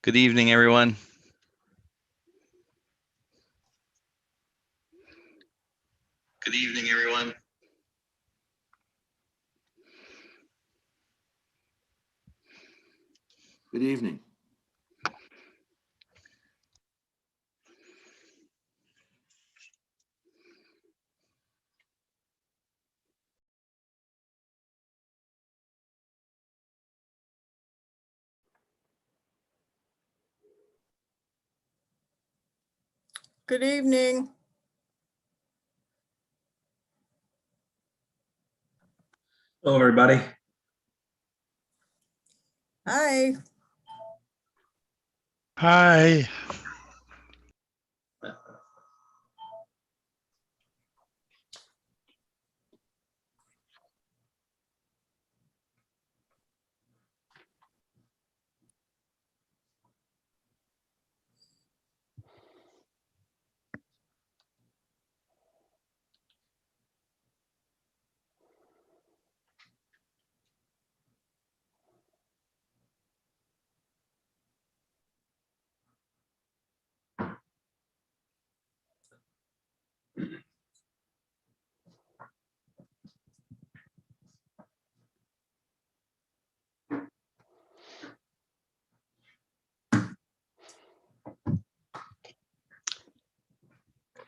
Good evening, everyone. Good evening, everyone. Good evening. Good evening. Hello, everybody. Hi. Hi.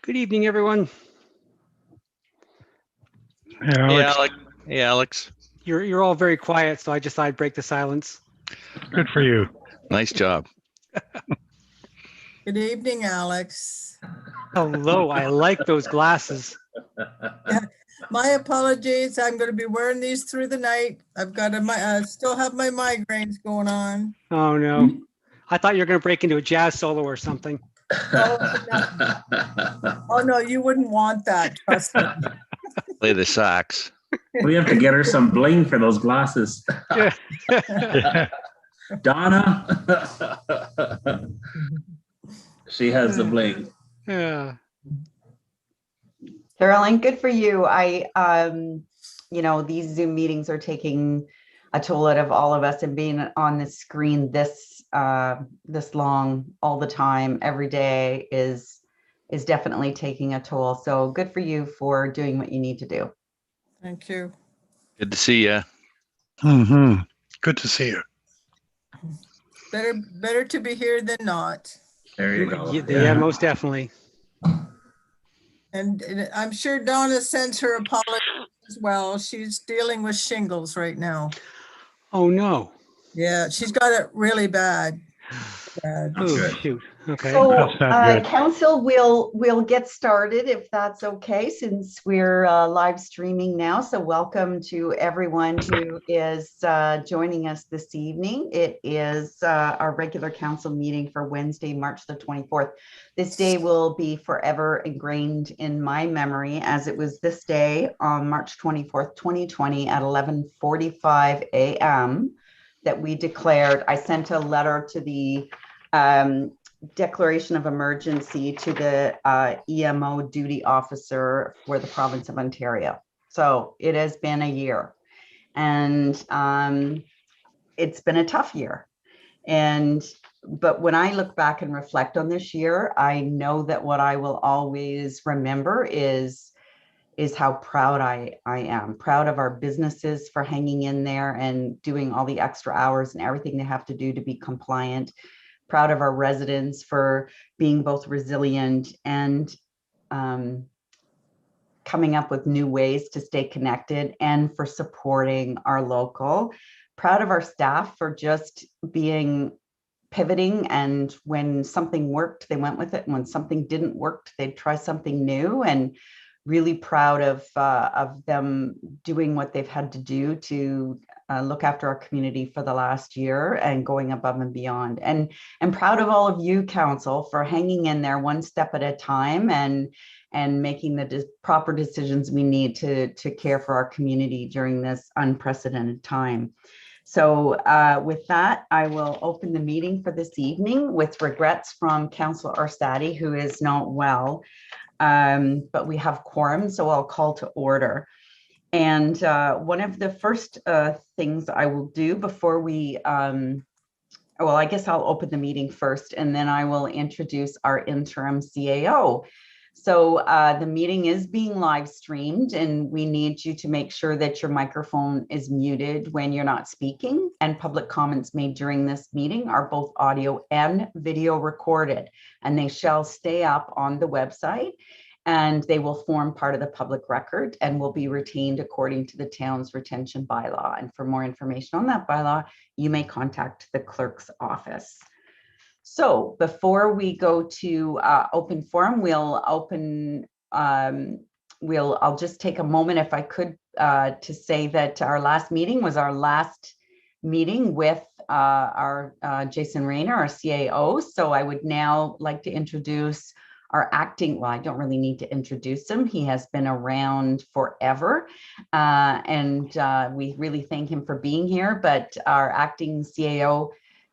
Good evening, everyone. Hey, Alex. Hey, Alex. You're all very quiet, so I just thought I'd break the silence. Good for you. Nice job. Good evening, Alex. Hello, I like those glasses. My apologies. I'm going to be wearing these through the night. I've got still have my migraines going on. Oh no, I thought you were going to break into a jazz solo or something. Oh no, you wouldn't want that. Trust me. Play the sax. We have to get her some bling for those glasses. Donna. She has the bling. Yeah. Carolyn, good for you. These Zoom meetings are taking a toll out of all of us, and being on the screen this long all the time, every day is definitely taking a toll. So good for you for doing what you need to do. Thank you. Good to see you. Good to see you. Better to be here than not. There you go. Yeah, most definitely. And I'm sure Donna sends her apologies as well. She's dealing with shingles right now. Oh no. Yeah, she's got it really bad. Oh Good. shoot. Okay. So, That's not good. Council, we'll get started if that's okay, since we're live streaming now. So welcome to everyone who is joining us this evening. It is our regular council meeting for Wednesday, March the 24th. This day will be forever ingrained in my memory, as it was this day on March 24th, 2020 at 11:45 a.m. that we declared. I sent a letter to the declaration of emergency to the EMO duty officer for the province of Ontario. So it has been a year, and it's been a tough year. But when I look back and reflect on this year, I know that what I will always remember is how proud I am. Proud of our businesses for hanging in there and doing all the extra hours and everything they have to do to be compliant. Proud of our residents for being both resilient and coming up with new ways to stay connected, and for supporting our local. Proud of our staff for just pivoting, and when something worked, they went with it, and when something didn't work, they'd try something new. And really proud of them doing what they've had to do to look after our community for the last year and going above and beyond. And proud of all of you, council, for hanging in there one step at a time and making the proper decisions we need to care for our community during this unprecedented time. So with that, I will open the meeting for this evening, with regrets from Councillor Orsatti, who is not well. But we have quorum, so I'll call to order. And one of the first things I will do before we Well, I guess I'll open the meeting first and then I will introduce our interim CAO. So the meeting is being live streamed and we need you to make sure that your microphone is muted when you're not speaking, and public comments made during this meeting are both audio and video recorded, and they shall stay up on the website and they will form part of the public record and will be retained according to the town's retention bylaw. And for more information on that bylaw, you may contact the clerk's office. So before we go to open forum, I'll just take a moment, if I could, to say that our last meeting was our last meeting with our Jason Rayner, our CAO. So I would now like to introduce our acting, well, I don't really need to introduce him. He has been around forever. And we really thank him for being here, but our acting CAO,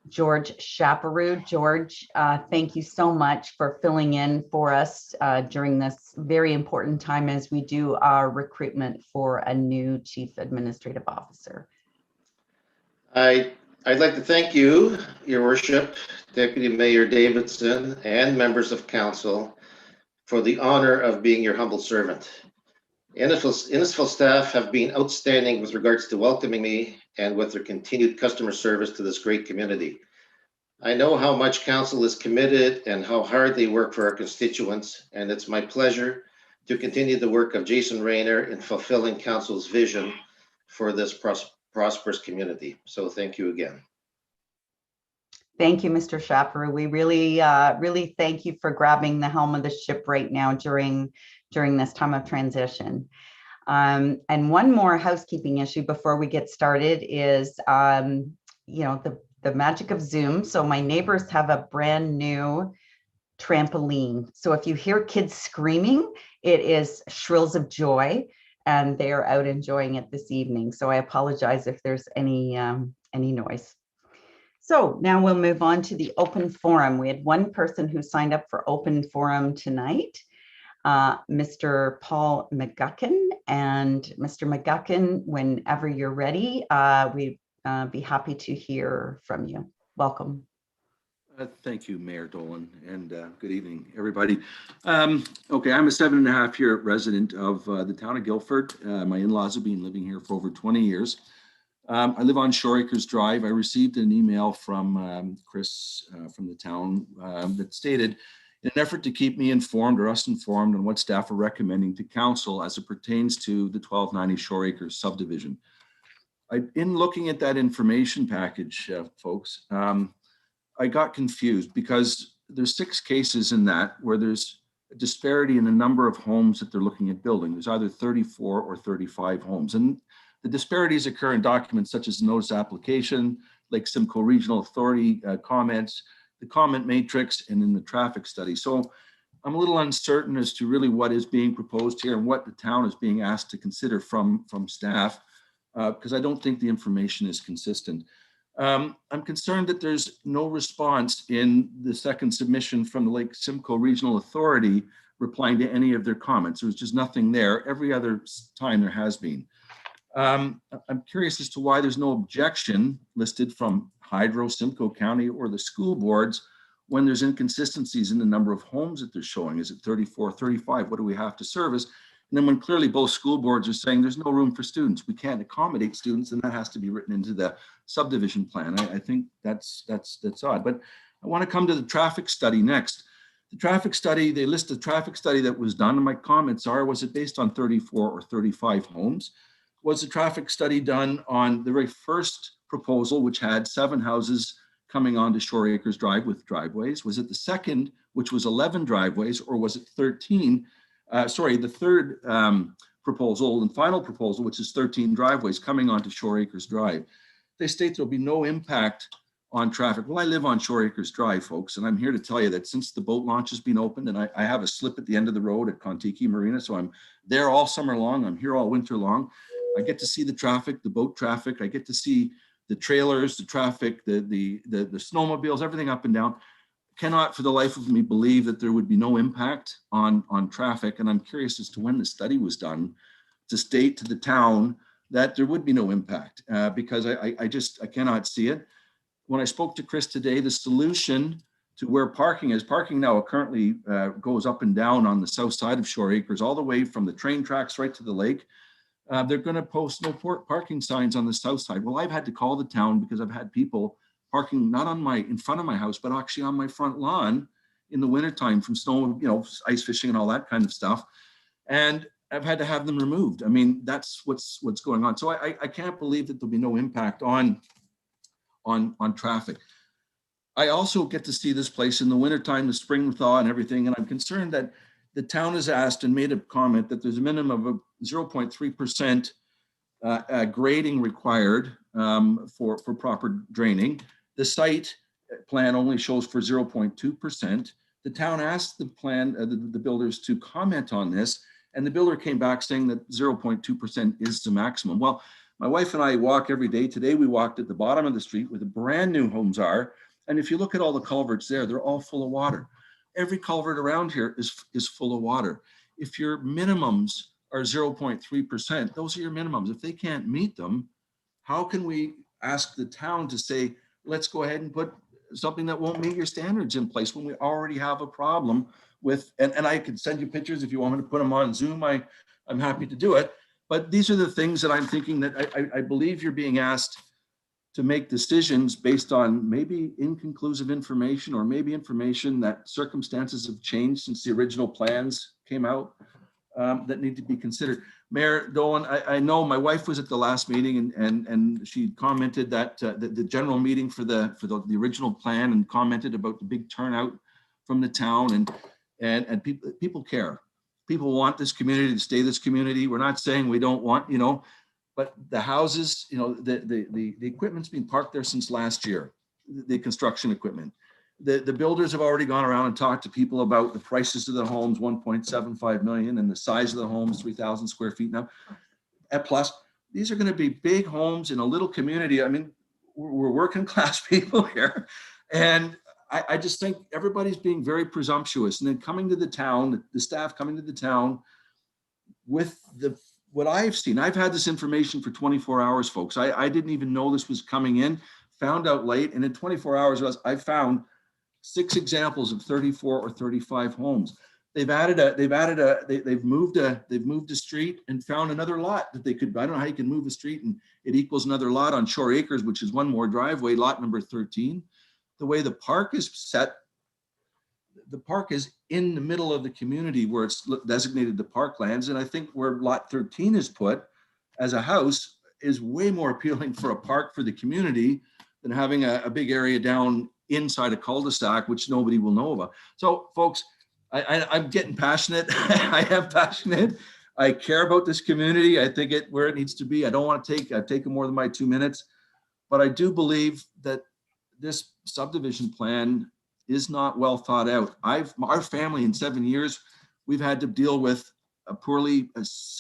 George Chaparoud. George, thank you so much for filling in for us during this very important time as we do our recruitment for a new Chief Administrative Officer. I'd like to thank you, Your Worship, Deputy Mayor Davidson, and members of council for the honor of being your humble servant. Innisfil staff have been outstanding with regards to welcoming me and with their continued customer service to this great community. I know how much council is committed and how hard they work for our constituents, and it's my pleasure to continue the work of Jason Rayner in fulfilling council's vision for this prosperous community. So thank you again. Thank you, Mr. Chaparoud. We really, really thank you for grabbing the helm of the ship right now during this time of transition. And one more housekeeping issue before we get started is, you know, the magic of Zoom. So my neighbors have a brand new trampoline. So if you hear kids screaming, it is shrills of joy, and they are out enjoying it this evening. So I apologize if there's any noise. So now we'll move on to the open forum. We had one person who signed up for open forum tonight, Mr. Paul McGuckin. And Mr. McGuckin, whenever you're ready, we'd be happy to hear from you. Welcome. Thank you, Mayor Dolan, and good evening, everybody. Okay, I'm a 7.5-year resident of the town of Guildford. My in-laws have been living here for over 20 years. I live on Shore Acres Drive. I received an email from Chris from the town that stated, in an effort to keep me informed or us informed on what staff are recommending to council as it pertains to the 1290 Shore Acres subdivision. In looking at that information package, folks, I got confused because there's 6 cases in that where there's a disparity in the number of homes that they're looking at building. There's either 34 or 35 homes. And the disparities occur in documents such as the notice application, Lake Simcoe Regional Authority comments, the comment matrix, and in the traffic study. So I'm a little uncertain as to really what is being proposed here and what the town is being asked to consider from staff, because I don't think the information is consistent. I'm concerned that there's no response in the second submission from the Lake Simcoe Regional Authority replying to any of their comments. There's just nothing there. Every other time there has been. I'm curious as to why there's no objection listed from Hydro, Simcoe County, or the school boards when there's inconsistencies in the number of homes that they're showing. Is it 34, 35? What do we have to service? And then when clearly both school boards are saying there's no room for students, we can't accommodate students, and that has to be written into the subdivision plan. I think that's odd. But I want to come to the traffic study next. The traffic study, they list the traffic study that was done, and my comments are, was it based on 34 or 35 homes? Was the traffic study done on the very first proposal, which had 7 houses coming onto Shore Acres Drive with driveways? Was it the second, which was 11 driveways, or was it 13? The third proposal and final proposal, which is 13 driveways coming onto Shore Acres Drive. They state there'll be no impact on traffic. Well, I live on Shore Acres Drive, folks, and I'm here to tell you that since the boat launch has been opened, and I have a slip at the end of the road at Contiki Marina, so I'm there all summer long, I'm here all winter long. I get to see the traffic, the boat traffic. I get to see the trailers, the traffic, the snowmobiles, everything up and down. Cannot for the life of me believe that there would be no impact on traffic. And I'm curious as to when the study was done to state to the town that there would be no impact because I cannot see it. when I spoke to Chris today, the solution to where parking now currently goes up and down on the south side of Shore Acres, all the way from the train tracks right to the lake. They're going to post no parking signs on the south side. Well, I've had to call the town because I've had people parking not in front of my house, but actually on my front lawn in the wintertime from snow, ice fishing and all that kind of stuff. And I've had to have them removed. I mean, that's what's going on. So I can't believe that there'll be no impact on traffic. I also get to see this place in the wintertime, the spring thaw and everything. And I'm concerned that the town has asked and made a comment that there's a minimum of 0.3% grading required for proper draining. The site plan only shows for 0.2%. The town asked the builders to comment on this, and the builder came back saying that 0.2% is the maximum. Well, my wife and I walk every day. Today we walked at the bottom of the street where the brand new homes are. And if you look at all the culverts there, they're all full of water. Every culvert around here is full of water. If your minimums are 0.3%, those are your minimums. If they can't meet them, how can we ask the town to say, let's go ahead and put something that won't meet your standards in place when we already have a problem with, and I could send you pictures if you want me to put them on Zoom, I'm happy to do it. But these are the things that I'm thinking that I believe you're being asked to make decisions based on maybe inconclusive information, or maybe information that circumstances have changed since the original plans came out, that need to be considered. Mayor Dolan, I know my wife was at the last meeting and she commented that the general meeting for the original plan, and commented about the big turnout from the town, and people care. People want this community to stay this community. We're not saying we don't want, but the houses, the equipment's been parked there since last year, the construction equipment. The builders have already gone around and talked to people about the prices of the homes, 1.75 million, and the size of the homes, 3,000 square feet now. And plus, these are going to be big homes in a little community. I mean, we're working class people here. And I just think everybody's being very presumptuous. And then coming to the town, the staff coming to the town with what I've seen. I've had this information for 24 hours, folks. I didn't even know this was coming in, found out late. And in 24 hours, I found 6 examples of 34 or 35 homes. They've moved a street and found another lot that they could. I don't know how you can move a street and it equals another lot on Shore Acres, which is one more driveway, lot number 13. The way the park is set, the park is in the middle of the community where it's designated the parklands. And I think where lot 13 is put as a house is way more appealing for a park for the community than having a big area down inside a cul-de-sac, which nobody will know about. So folks, I'm getting passionate. I am passionate. I care about this community. I think where it needs to be. I don't want to I've taken more than my 2 minutes, but I do believe that this subdivision plan is not well thought out. Our family in 7 years, we've had to deal with a poorly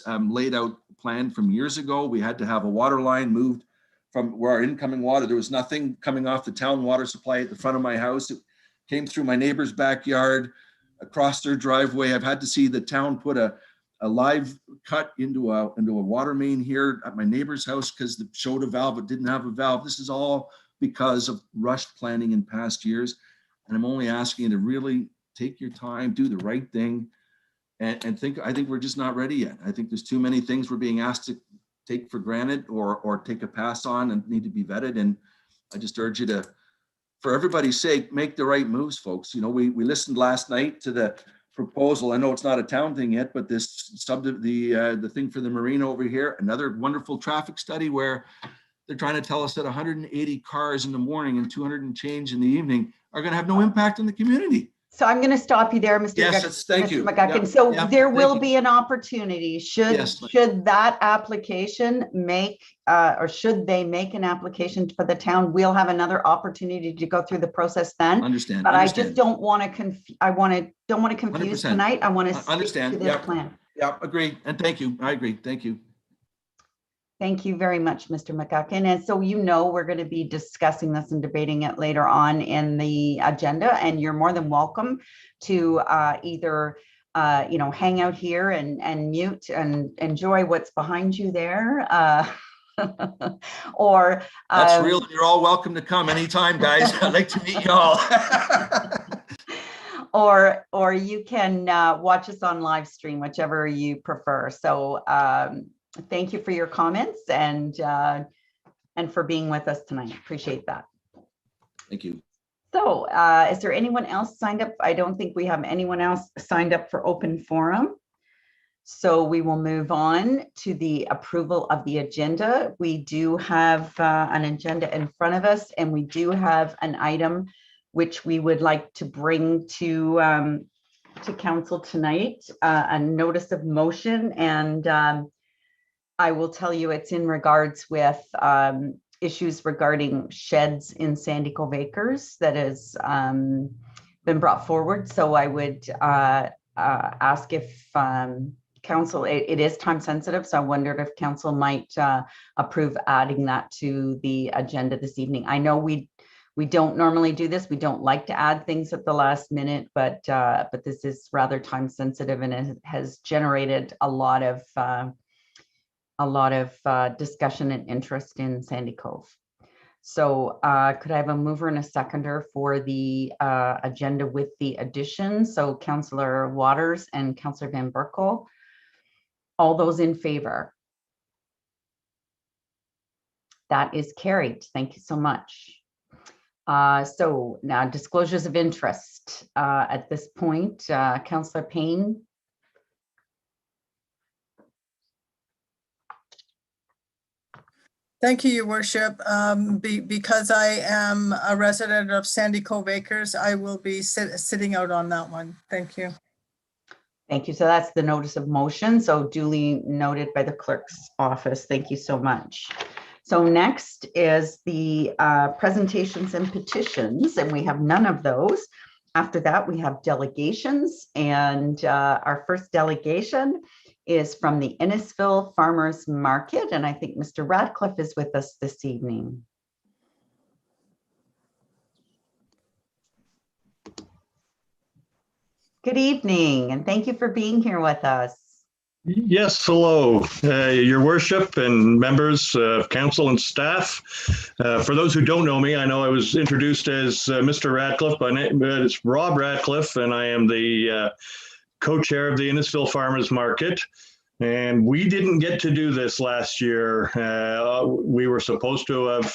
laid out plan from years ago. We had to have a water line moved from where our incoming water, there was nothing coming off the town water supply at the front of my house. It came through my neighbor's backyard, across their driveway. I've had to see the town put a live cut into a water main here at my neighbor's house because it showed a valve, but didn't have a valve. This is all because of rushed planning in past years. And I'm only asking you to really take your time, do the right thing, and I think we're just not ready yet. I think there's too many things we're being asked to take for granted or take a pass on and need to be vetted. And I just urge you to, for everybody's sake, make the right moves, folks. We listened last night to the proposal. I know it's not a town thing yet, but this the thing for the marina over here, another wonderful traffic study where they're trying to tell us that 180 cars in the morning and 200 and change in the evening are going to have no impact on the community. So I'm going to stop you there, Mr. Yes, thank you. McGuckin. Yep, So yep, there will you. be an opportunity should that application make or should they make an application for the town, we'll have another opportunity to go through the process then. Understand. But I just don't want to don't want to confuse 100%. Tonight. I want to Understand. stick to this plan. Yeah, agree. And thank you. I agree. Thank you. Thank you very much, Mr. McGuckin. And so we're going to be discussing this and debating it later on in the agenda, and you're more than welcome to either hang out here and mute and enjoy what's behind you there Or That's real. You're all welcome to come anytime, guys. I'd like to meet you all. or you can watch us on live stream, whichever you prefer. So thank you for your comments and for being with us tonight. Appreciate that. Thank you. So is there anyone else signed up? I don't think we have anyone else signed up for open forum. So we will move on to the approval of the agenda. We do have an agenda in front of us, and we do have an item which we would like to bring to council tonight, a notice of motion. And I will tell you it's in regards with issues regarding sheds in Sandy Cove Acres that has been brought forward. So I would ask if council, it is time sensitive, so I wondered if council might approve adding that to the agenda this evening. I know we don't normally do this. We don't like to add things at the last minute, but this is rather time sensitive, and it has generated a lot of discussion and interest in Sandy Cove. So could I have a mover and a seconder for the agenda with the addition? So Councillor Waters and Councillor Van Berkel. All those in favor? That is carried. Thank you so much. So now disclosures of interest. At this point, Councillor Payne. Thank you, Your Worship. Because I am a resident of Sandy Cove Acres, I will be sitting out on that one. Thank you. Thank you. So that's the notice of motion. So duly noted by the clerk's office. Thank you so much. So next is the presentations and petitions, and we have none of those. After that, we have delegations, and our first delegation is from the Innisfil Farmers Market, and I think Mr. Radcliffe is with us this evening. Good evening, and thank you for being here with us. Yes, hello, Your Worship and members of council and staff. For those who don't know me, I know I was introduced as Mr. Radcliffe, but it's Rob Radcliffe, and I am the co-chair of the Innisfil Farmers Market. And we didn't get to do this last year. We were supposed to have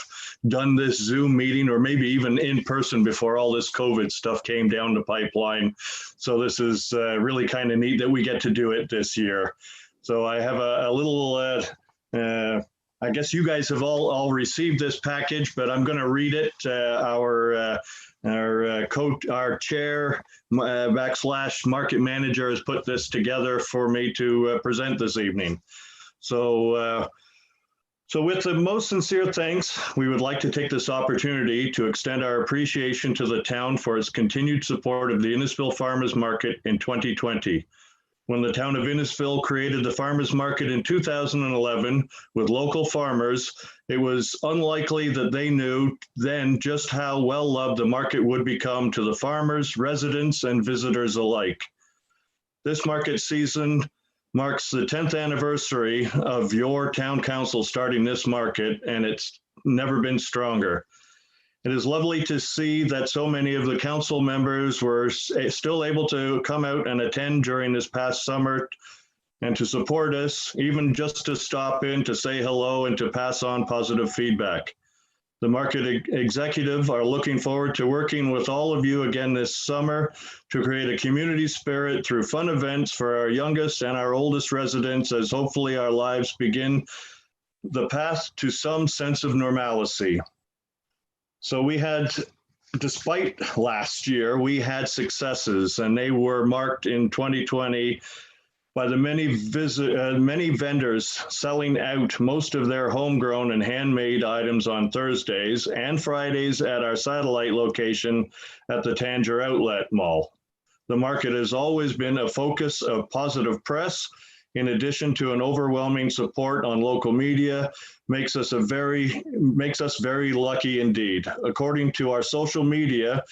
done this Zoom meeting or maybe even in person before all this COVID stuff came down the pipeline. So this is really kind of neat that we get to do it this year. So I have a little, I guess you guys have all received this package, but I'm going to read it. Our chair / market manager has put this together for me to present this evening. So with the most sincere thanks, we would like to take this opportunity to extend our appreciation to the town for its continued support of the Innisfil Farmers Market in 2020. When the town of Innisfil created the Farmers Market in 2011 with local farmers, it was unlikely that they knew then just how well loved the market would become to the farmers, residents, and visitors alike. This market season marks the 10th anniversary of your town council starting this market, and it's never been stronger. It is lovely to see that so many of the council members were still able to come out and attend during this past summer and to support us, even just to stop in to say hello and to pass on positive feedback. The market executive are looking forward to working with all of you again this summer to create a community spirit through fun events for our youngest and our oldest residents, as hopefully our lives begin the path to some sense of normalcy. So we had, despite last year, we had successes, and they were marked in 2020 by the many vendors selling out most of their homegrown and handmade items on Thursdays and Fridays at our satellite location at the Tanger Outlet Mall. The market has always been a focus of positive press, in addition to an overwhelming support on local media, makes us very lucky indeed. According to our social media,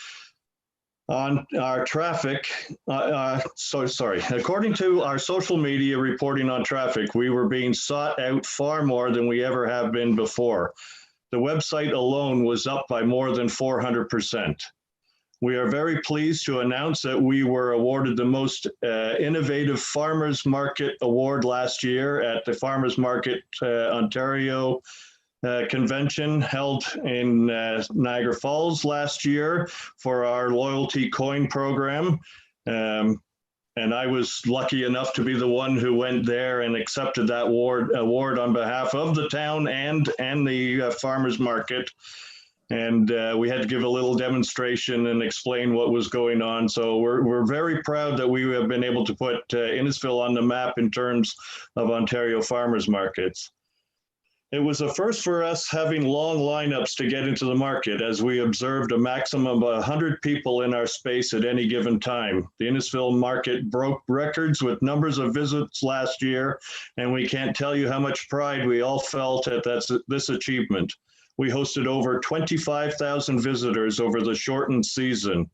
On our traffic, according to our social media reporting on traffic, we were being sought out far more than we ever have been before. The website alone was up by more than 400%. We are very pleased to announce that we were awarded the most innovative Farmers Market Award last year at the Farmers Market Ontario convention held in Niagara Falls last year for our loyalty coin program. And I was lucky enough to be the one who went there and accepted that award on behalf of the town and the farmers market. And we had to give a little demonstration and explain what was going on. So we're very proud that we have been able to put Innisfil on the map in terms of Ontario farmers markets. It was a first for us having long lineups to get into the market, as we observed a maximum of 100 people in our space at any given time. The Innisfil market broke records with numbers of visits last year, and we can't tell you how much pride we all felt at this achievement. We hosted over 25,000 visitors over the shortened season.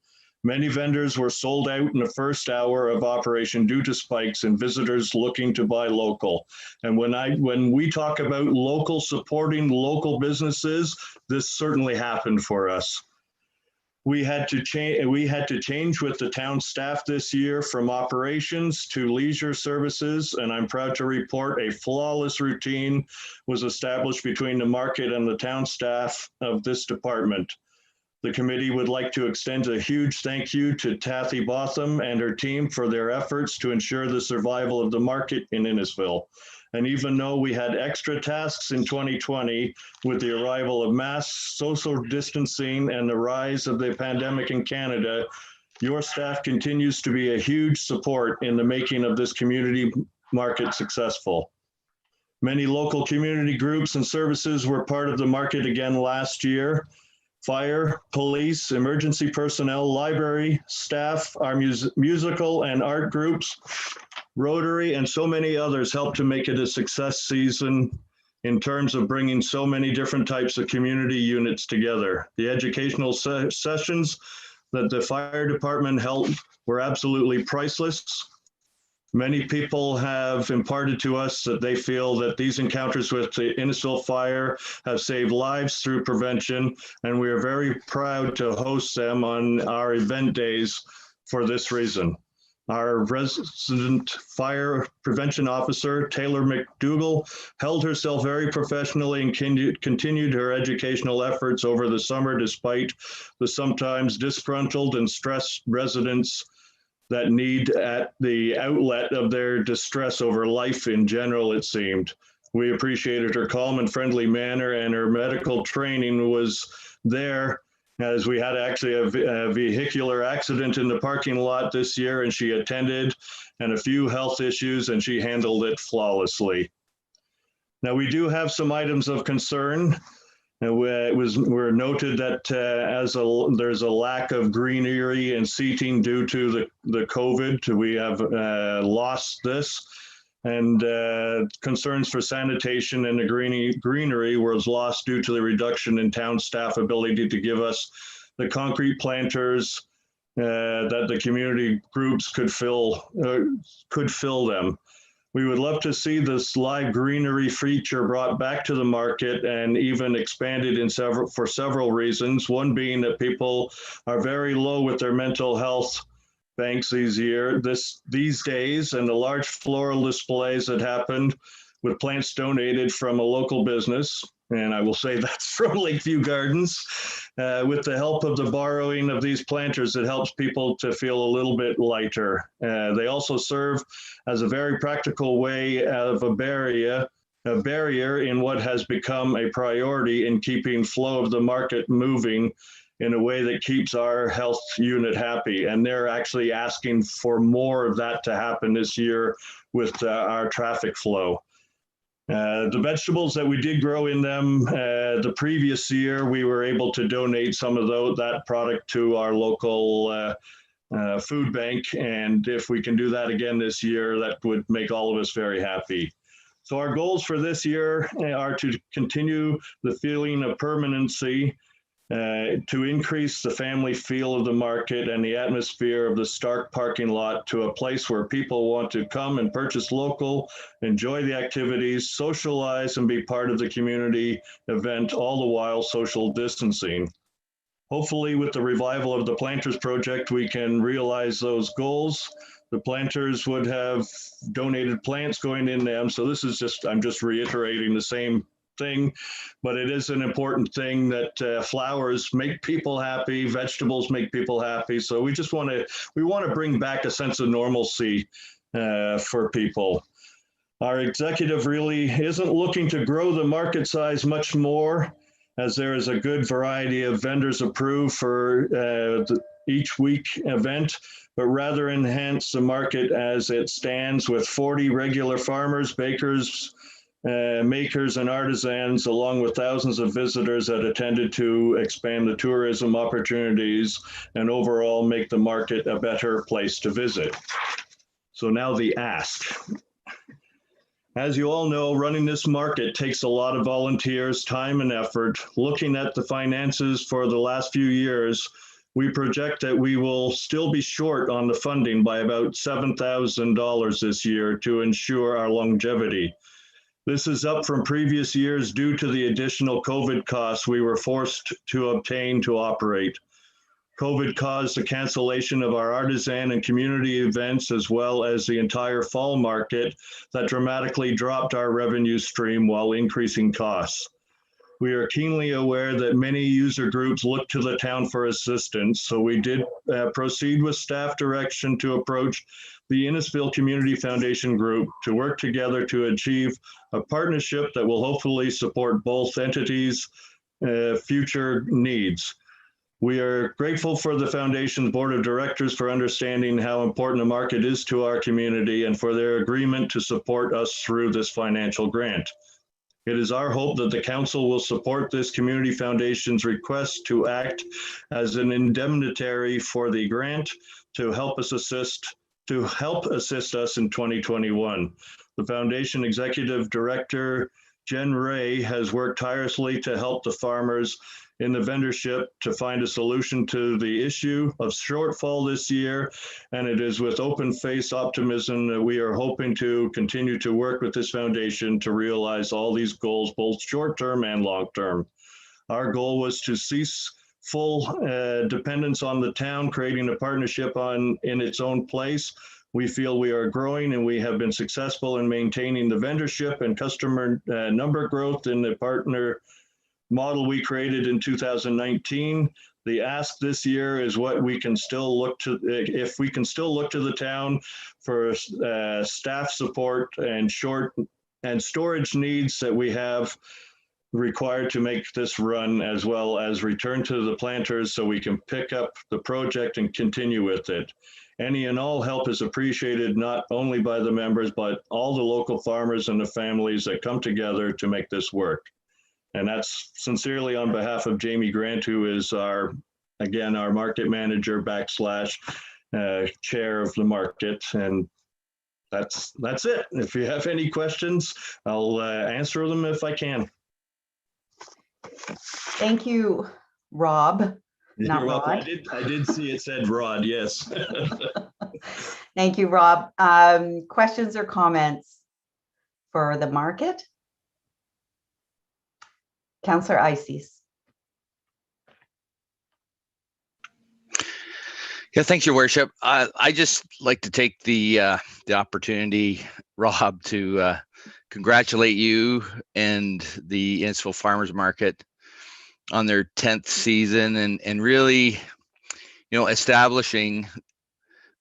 Many vendors were sold out in the first hour of operation due to spikes in visitors looking to buy local. And when we talk about local, supporting local businesses, this certainly happened for us. We had to change with the town staff this year from operations to leisure services, and I'm proud to report a flawless routine was established between the market and the town staff of this department. The committee would like to extend a huge thank you to Tathy Botham and her team for their efforts to ensure the survival of the market in Innisfil. And even though we had extra tasks in 2020 with the arrival of mass social distancing and the rise of the pandemic in Canada, your staff continues to be a huge support in the making of this community market successful. Many local community groups and services were part of the market again last year. Fire, police, emergency personnel, library, staff, our musical and art groups, Rotary, and so many others helped to make it a success season in terms of bringing so many different types of community units together. The educational sessions that the fire department held were absolutely priceless. Many people have imparted to us that they feel that these encounters with the Innisfil Fire have saved lives through prevention, and we are very proud to host them on our event days for this reason. Our resident fire prevention officer, Taylor McDougall, held herself very professionally and continued her educational efforts over the summer despite the sometimes disgruntled and stressed residents that need at the outlet of their distress over life in general, it seemed. We appreciated her calm and friendly manner, and her medical training was there, as we had actually a vehicular accident in the parking lot this year, and she attended, and a few health issues, and she handled it flawlessly. Now, we do have some items of concern. We're noted that there's a lack of greenery and seating due to the COVID. We have lost this, and concerns for sanitation and the greenery was lost due to the reduction in town staff ability to give us the concrete planters that the community groups could fill them. We would love to see this live greenery feature brought back to the market and even expanded for several reasons. One being that people are very low with their mental health banks these days, and the large floral displays that happened with plants donated from a local business. And I will say that's from Lakeview Gardens. With the help of the borrowing of these planters, it helps people to feel a little bit lighter. They also serve as a very practical way of a barrier in what has become a priority in keeping flow of the market moving in a way that keeps our health unit happy. And they're actually asking for more of that to happen this year with our traffic flow. The vegetables that we did grow in them the previous year, we were able to donate some of that product to our local food bank. And if we can do that again this year, that would make all of us very happy. So our goals for this year are to continue the feeling of permanency to increase the family feel of the market and the atmosphere of the Stark parking lot to a place where people want to come and purchase local, enjoy the activities, socialize, and be part of the community event, all the while social distancing. Hopefully, with the revival of the Planters Project, we can realize those goals. The planters would have donated plants going in them. So this is just, I'm just reiterating the same thing, but it is an important thing that flowers make people happy, vegetables make people happy. So we just want to bring back a sense of normalcy for people. Our executive really isn't looking to grow the market size much more, as there is a good variety of vendors approved for each week event, but rather enhance the market as it stands with 40 regular farmers, bakers, makers, and artisans, along with thousands of visitors that attended to expand the tourism opportunities and overall make the market a better place to visit. So now the ask. As you all know, running this market takes a lot of volunteers, time, and effort. Looking at the finances for the last few years, we project that we will still be short on the funding by about $7,000 this year to ensure our longevity. This is up from previous years due to the additional COVID costs we were forced to obtain to operate. COVID caused the cancellation of our artisan and community events, as well as the entire fall market that dramatically dropped our revenue stream while increasing costs. We are keenly aware that many user groups look to the town for assistance, so we did proceed with staff direction to approach the Innisfil Community Foundation Group to work together to achieve a partnership that will hopefully support both entities' future needs. We are grateful for the Foundation's Board of Directors for understanding how important the market is to our community and for their agreement to support us through this financial grant. It is our hope that the Council will support this Community Foundation's request to act as an indemnitary for the grant to help assist us in 2021. The Foundation Executive Director, Jen Ray, has worked tirelessly to help the farmers in the vendorship to find a solution to the issue of shortfall this year. And it is with open-faced optimism that we are hoping to continue to work with this foundation to realize all these goals, both short-term and long-term. Our goal was to cease full dependence on the town, creating a partnership in its own place. We feel we are growing and we have been successful in maintaining the vendorship and customer number growth in the partner model we created in 2019. The ask this year is what we can still look to, if we can still look to the town for staff support and storage needs that we have required to make this run, as well as return to the planters so we can pick up the project and continue with it. Any and all help is appreciated, not only by the members, but all the local farmers and the families that come together to make this work. And that's sincerely on behalf of Jamie Grant, who is our market manager / chair of the market. And that's it. If you have any questions, I'll answer them if I can. Thank you, Rob. Not Rod. I did see it said Rod, yes. Thank you, Rob. Questions or comments for the market? Councillor Ices. Yeah, thank you, Worship. I just like to take the opportunity, Rob, to congratulate you and the Innisfil Farmers Market on their 10th season and really, establishing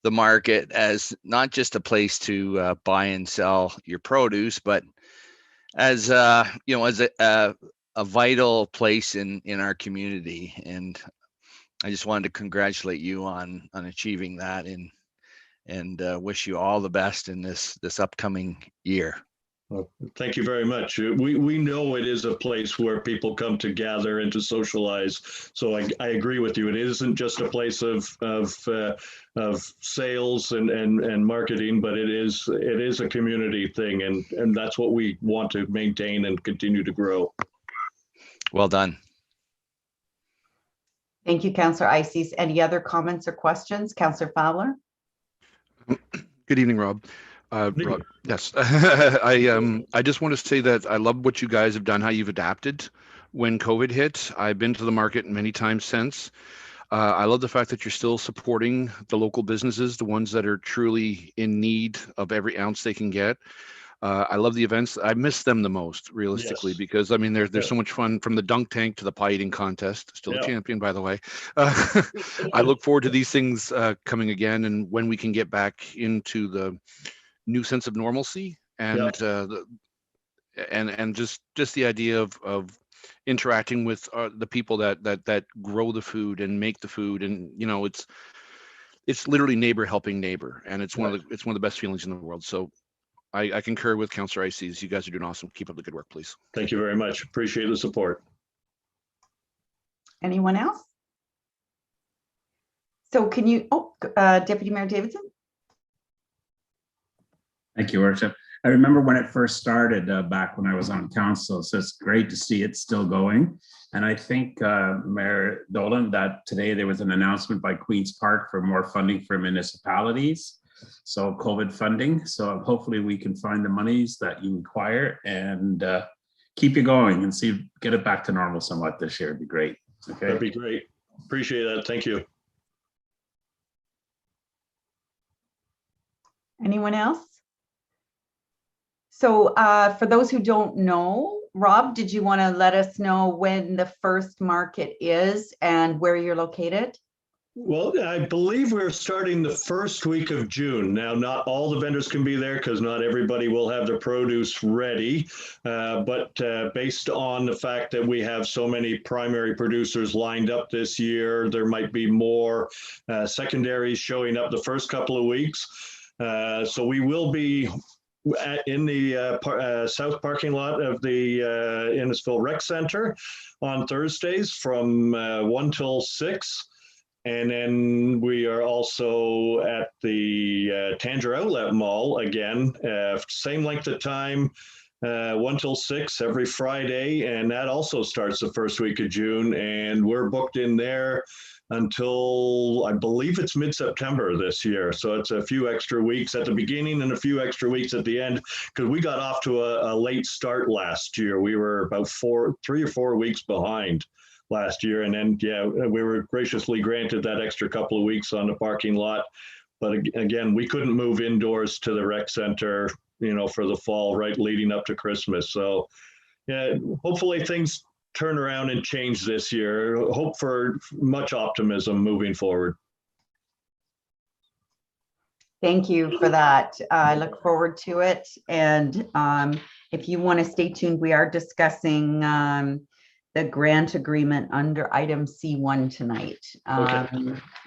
the market as not just a place to buy and sell your produce, but as as a vital place in our community. And I just wanted to congratulate you on achieving that and wish you all the best in this upcoming year. Well, thank you very much. We know it is a place where people come to gather and to socialize. So I agree with you. It isn't just a place of sales and marketing, but it is a community thing, and that's what we want to maintain and continue to grow. Well done. Thank you, Councillor Ices. Any other comments or questions? Councillor Fowler? Good evening, Rob. Rob, yes. I just want to say that I love what you guys have done, how you've adapted when COVID hit. I've been to the market many times since. I love the fact that you're still supporting the local businesses, the ones that are truly in need of every ounce they can get. I love the events. I miss them the most, realistically, Yes. because I mean, there's Yeah. so much fun, from the dunk tank to the pie eating contest. Still Yeah. a champion, by the way. I look forward to these things coming again, and when we can get back into the new sense of normalcy, and and just the idea of interacting with the people that grow the food and make the food, and you know, it's literally neighbor helping neighbor, and it's one of the best feelings in the world. So I concur with Councillor Ices. You guys are doing awesome. Keep up the good work, please. Thank you very much. Appreciate the support. Anyone else? So can you, Deputy Mayor Davidson? Thank you, Worship. I remember when it first started back when I was on council, so it's great to see it still going. And I think, Mayor Dolan, that today there was an announcement by Queen's Park for more funding for municipalities. So COVID funding. So hopefully we can find the monies that you require and keep you going and get it back to normal somewhat this year. It'd be great. Okay. That'd be great. Appreciate that. Thank you. Anyone else? So for those who don't know, Rob, did you want to let us know when the first market is and where you're located? Well, I believe we're starting the first week of June. Now, not all the vendors can be there because not everybody will have their produce ready. But based on the fact that we have so many primary producers lined up this year, there might be more secondaries showing up the first couple of weeks. So we will be in the south parking lot of the Innisfil Rec Center on Thursdays from 1 till 6. And then we are also at the Tanger Outlet Mall again, same length of time, 1 till 6 every Friday. And that also starts the first week of June. And we're booked in there until I believe it's mid-September this year. So it's a few extra weeks at the beginning and a few extra weeks at the end, because we got off to a late start last year. We were about 3 or 4 weeks behind last year. And then, yeah, we were graciously granted that extra couple of weeks on the parking lot. But again, we couldn't move indoors to the rec center, you know, for the fall, right, leading up to Christmas. So yeah, hopefully things turn around and change this year. Hope for much optimism moving forward. Thank you for that. I look forward to it. And if you want to stay tuned, we are discussing the grant agreement under item C1 tonight.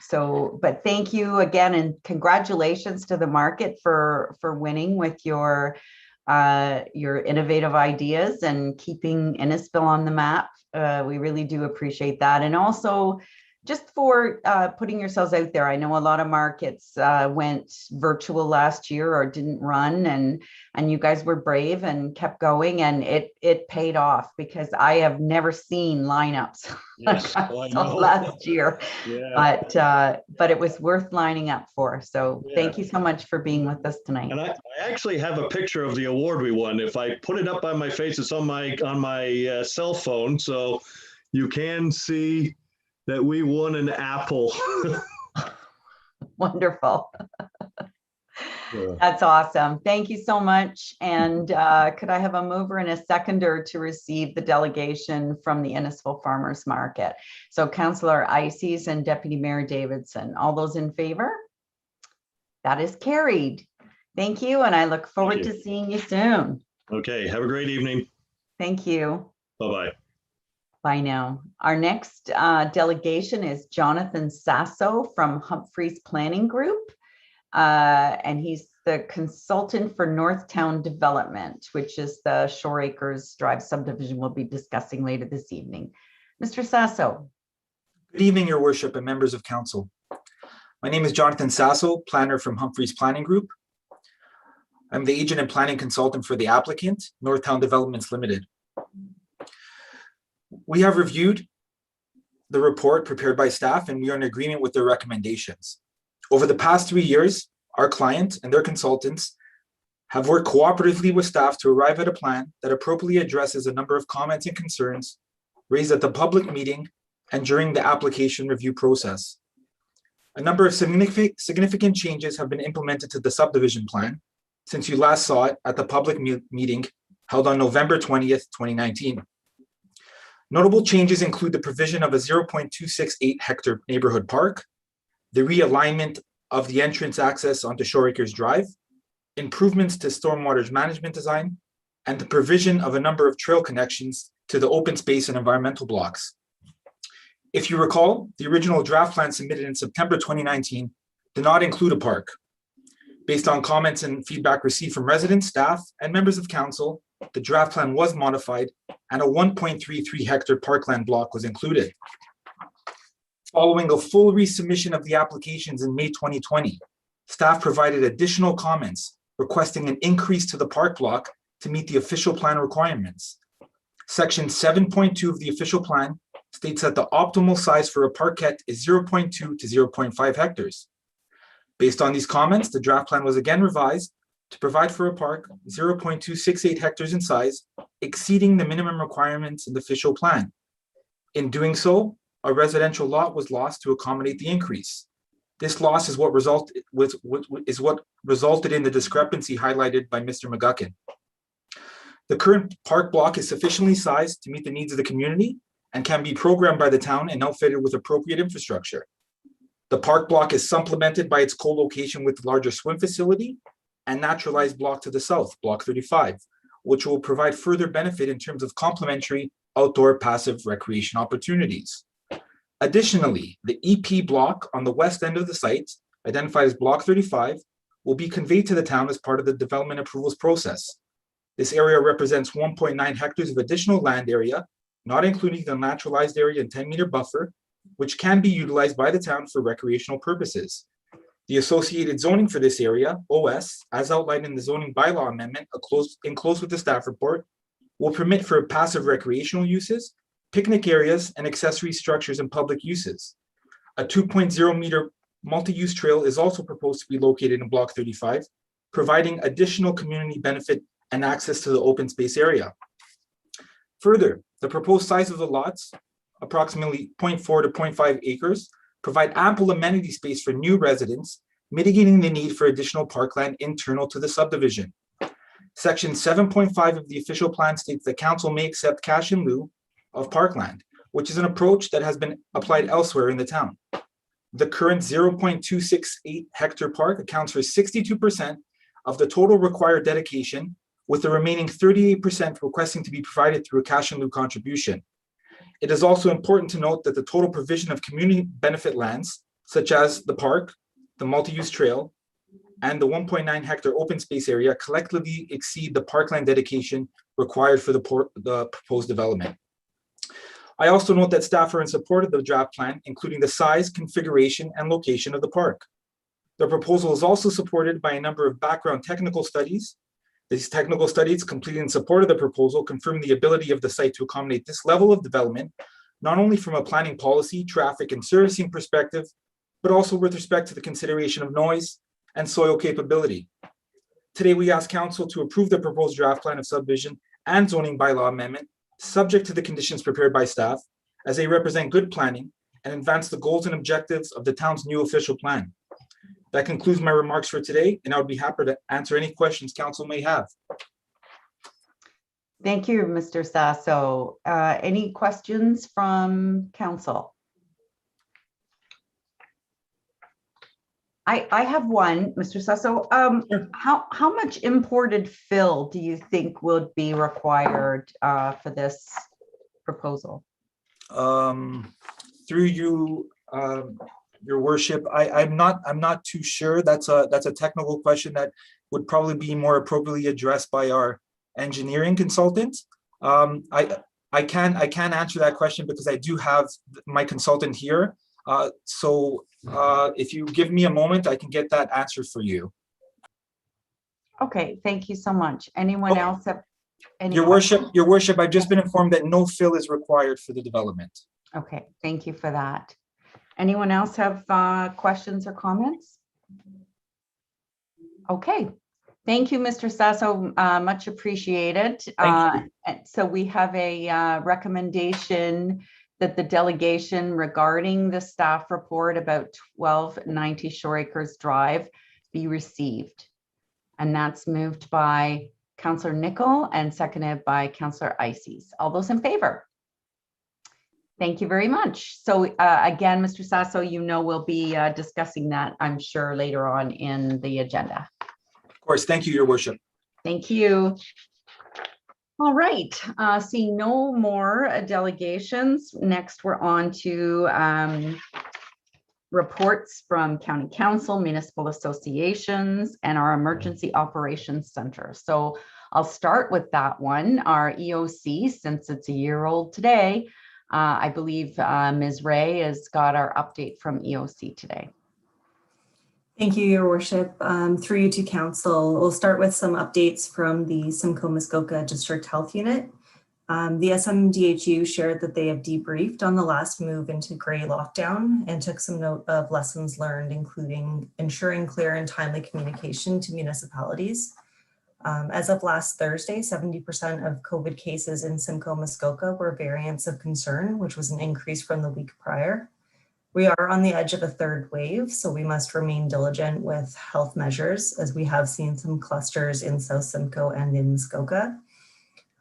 So, but thank you again, and congratulations to the market for winning with your innovative ideas and keeping Innisfil on the map. We really do appreciate that. And also just for putting yourselves out there. I know a lot of markets went virtual last year or didn't run, and you guys were brave and kept going, and it paid off, because I have never seen lineups Yes, like I I saw know. last year. Yeah. But it was worth lining up for. So Yeah. thank you so much for being with us tonight. And I actually have a picture of the award we won. If I put it up on my face, it's on my cell phone, so you can see that we won an apple. Wonderful. Yeah. That's awesome. Thank you so much. And could I have a mover and a seconder to receive the delegation from the Innisfil Farmers Market? So Councillor Ices and Deputy Mayor Davidson, all those in favor? That is carried. Thank you. And I look forward to seeing you soon. Okay, have a great evening. Thank you. Bye-bye. Bye now. Our next delegation is Jonathan Sasso from Humphreys Planning Group. And he's the consultant for Northtown Development, which is the Shore Acres Drive subdivision we'll be discussing later this evening. Mr. Sasso. Good evening, Your Worship and members of council. My name is Jonathan Sasso, planner from Humphreys Planning Group. I'm the agent and planning consultant for the applicant, Northtown Developments Limited. We have reviewed the report prepared by staff, and we are in agreement with their recommendations. Over the past 3 years, our client and their consultants have worked cooperatively with staff to arrive at a plan that appropriately addresses a number of comments and concerns raised at the public meeting and during the application review process. A number of significant changes have been implemented to the subdivision plan since you last saw it at the public meeting held on November 20th, 2019. Notable changes include the provision of a 0.268 hectare neighborhood park, the realignment of the entrance access onto Shore Acres Drive, improvements to stormwater management design, and the provision of a number of trail connections to the open space and environmental blocks. If you recall, the original draft plan submitted in September 2019 did not include a park. Based on comments and feedback received from residents, staff, and members of council, the draft plan was modified and a 1.33 hectare parkland block was included. Following a full resubmission of the applications in May 2020, staff provided additional comments requesting an increase to the park block to meet the official plan requirements. Section 7.2 of the official plan states that the optimal size for a parkette is 0.2 to 0.5 hectares. Based on these comments, the draft plan was again revised to provide for a park 0.268 hectares in size, exceeding the minimum requirements in the official plan. In doing so, a residential lot was lost to accommodate the increase. This loss is what resulted in the discrepancy highlighted by Mr. McGuckin. The current park block is sufficiently sized to meet the needs of the community and can be programmed by the town and outfitted with appropriate infrastructure. The park block is supplemented by its co-location with the larger swim facility and naturalized block to the south, Block 35, which will provide further benefit in terms of complementary outdoor passive recreation opportunities. Additionally, the EP block on the west end of the site, identified as Block 35, will be conveyed to the town as part of the development approvals process. This area represents 1.9 hectares of additional land area, not including the naturalized area and 10-meter buffer, which can be utilized by the town for recreational purposes. The associated zoning for this area, OS, as outlined in the zoning bylaw amendment enclosed with the staff report, will permit for passive recreational uses, picnic areas, and accessory structures and public uses. A 2.0 meter multi-use trail is also proposed to be located in Block 35, providing additional community benefit and access to the open space area. Further, the proposed size of the lots, approximately 0.4 to 0.5 acres, provide ample amenity space for new residents, mitigating the need for additional parkland internal to the subdivision. Section 7.5 of the official plan states that council may accept cash in lieu of parkland, which is an approach that has been applied elsewhere in the town. The current 0.268 hectare park accounts for 62% of the total required dedication, with the remaining 38% requesting to be provided through a cash in lieu contribution. It is also important to note that the total provision of community benefit lands, such as the park, the multi-use trail, and the 1.9 hectare open space area collectively exceed the parkland dedication required for the proposed development. I also note that staff are in support of the draft plan, including the size, configuration, and location of the park. The proposal is also supported by a number of background technical studies. These technical studies completed in support of the proposal confirm the ability of the site to accommodate this level of development, not only from a planning policy, traffic, and servicing perspective, but also with respect to the consideration of noise and soil capability. Today, we ask council to approve the proposed draft plan of subdivision and zoning bylaw amendment, subject to the conditions prepared by staff, as they represent good planning and advance the goals and objectives of the town's new official plan. That concludes my remarks for today, and I would be happy to answer any questions council may have. Thank you, Mr. Sasso. Any questions from council? I have one, Mr. Sasso. How much imported fill do you think would be required for this proposal? Through you, Your Worship, I'm not too sure. That's a technical question that would probably be more appropriately addressed by our engineering consultant. I can answer that question because I do have my consultant here. If you give me a moment, I can get that answer for you. Okay, thank you so much. Anyone else have any Your Worship, I've just been informed that no fill is required for the development. Okay, thank you for that. Anyone else have questions or comments? Okay, thank you, Mr. Sasso, much appreciated. Thank So we have a recommendation that the delegation regarding the staff report about 1290 Shore Acres Drive be received. And that's moved by Councillor Nicol and seconded by Councillor Ices. All those in favor? Thank you very much. So again, Mr. Sasso, you know we'll be discussing that, I'm sure, later on in the agenda. Of course, thank you, Your Worship. Thank you. All right, seeing no more delegations, next we're on to reports from County Council, municipal associations, and our Emergency Operations Center. So I'll start with that one, our EOC, since it's a year old today. I believe Ms. Ray has got our update from EOC today. Thank you, Your Worship. Through you to Council, we'll start with some updates from the Simcoe Muskoka District Health Unit. The SMDHU shared that they have debriefed on the last move into gray lockdown and took some note of lessons learned, including ensuring clear and timely communication to municipalities. As of last Thursday, 70% of COVID cases in Simcoe Muskoka were variants of concern, which was an increase from the week prior. We are on the edge of a third wave, so we must remain diligent with health measures, as we have seen some clusters in South Simcoe and in Muskoka.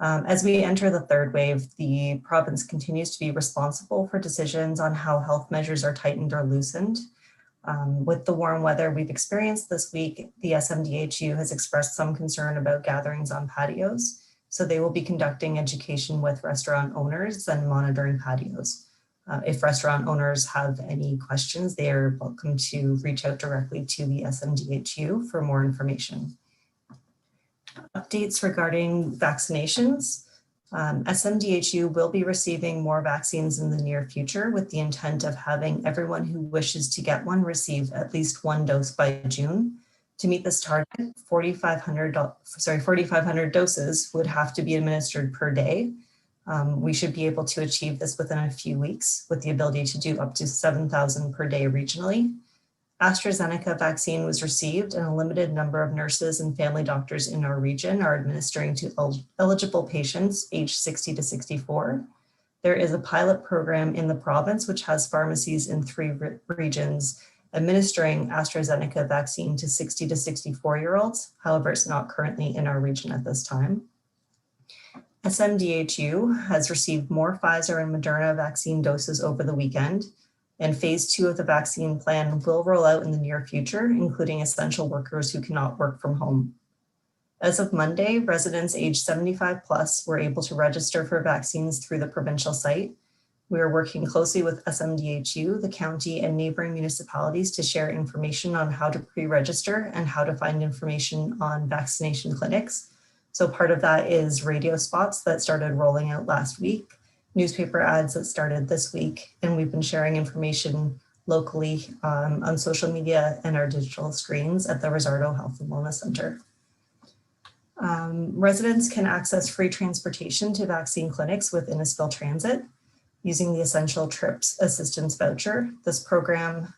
As we enter the third wave, the province continues to be responsible for decisions on how health measures are tightened or loosened. With the warm weather we've experienced this week, the SMDHU has expressed some concern about gatherings on patios, so they will be conducting education with restaurant owners and monitoring patios. If restaurant owners have any questions, they are welcome to reach out directly to the SMDHU for more information. Updates regarding vaccinations. SMDHU will be receiving more vaccines in the near future with the intent of having everyone who wishes to get one receive at least one dose by June. To meet this target, 4,500 doses would have to be administered per day. We should be able to achieve this within a few weeks with the ability to do up to 7,000 per day regionally. AstraZeneca vaccine was received and a limited number of nurses and family doctors in our region are administering to eligible patients aged 60 to 64. There is a pilot program in the province which has pharmacies in 3 regions administering AstraZeneca vaccine to 60 to 64-year-olds. However, it's not currently in our region at this time. SMDHU has received more Pfizer and Moderna vaccine doses over the weekend, and phase 2 of the vaccine plan will roll out in the near future, including essential workers who cannot work from home. As of Monday, residents aged 75 plus were able to register for vaccines through the provincial site. We are working closely with SMDHU, the county, and neighboring municipalities to share information on how to pre-register and how to find information on vaccination clinics. So part of that is radio spots that started rolling out last week, newspaper ads that started this week, and we've been sharing information locally on social media and our digital screens at the Rizzardo Health and Wellness Center. Residents can access free transportation to vaccine clinics with Innisfil Transit using the Essential Trips Assistance Voucher. This program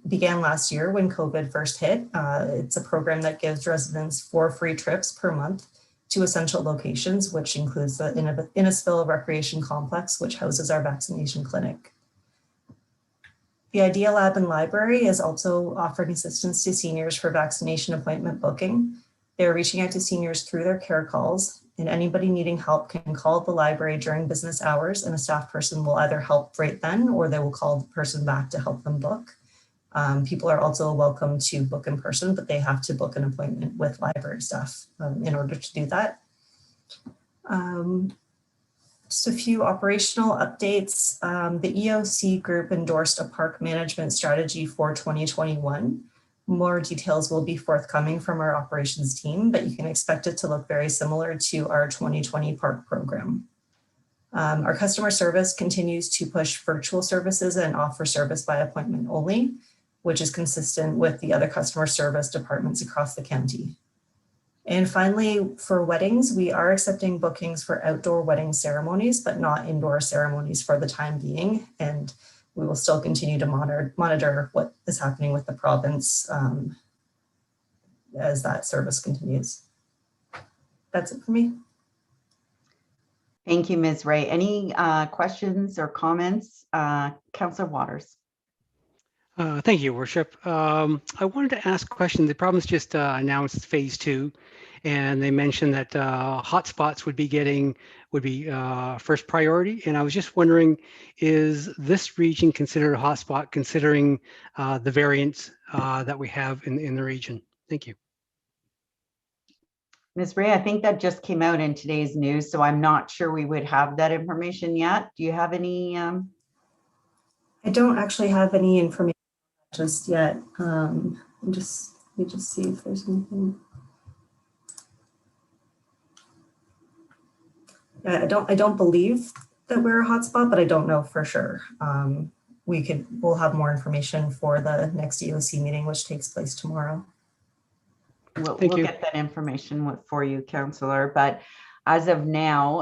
began last year when COVID first hit. It's a program that gives residents 4 free trips per month to essential locations, which includes the Innisfil Recreation Complex, which houses our vaccination clinic. The Idea Lab and Library is also offering assistance to seniors for vaccination appointment booking. They're reaching out to seniors through their care calls, and anybody needing help can call the library during business hours, and a staff person will either help right then or they will call the person back to help them book. People are also welcome to book in person, but they have to book an appointment with library staff in order to do that. Just a few operational updates. The EOC group endorsed a park management strategy for 2021. More details will be forthcoming from our operations team, but you can expect it to look very similar to our 2020 park program. Our customer service continues to push virtual services and offer service by appointment only, which is consistent with the other customer service departments across the county. And finally, for weddings, we are accepting bookings for outdoor wedding ceremonies, but not indoor ceremonies for the time being. And we will still continue to monitor what is happening with the province as that service continues. That's it for me. Thank you, Ms. Ray. Any questions or comments? Councillor Waters. Thank you, Worship. I wanted to ask a question. The province just announced phase 2, and they mentioned that hotspots would be first priority. And I was just wondering, is this region considered a hotspot considering the variants that we have in the region? Thank you. Ms. Ray, I think that just came out in today's news, so I'm not sure we would have that information yet. Do you have any? I don't actually have any information just yet. Let me just see if there's anything. Yeah, I don't believe that we're a hotspot, but I don't know for sure. We'll have more information for the next EOC meeting, which takes place tomorrow. We'll get that information for you, Councillor. But as of now,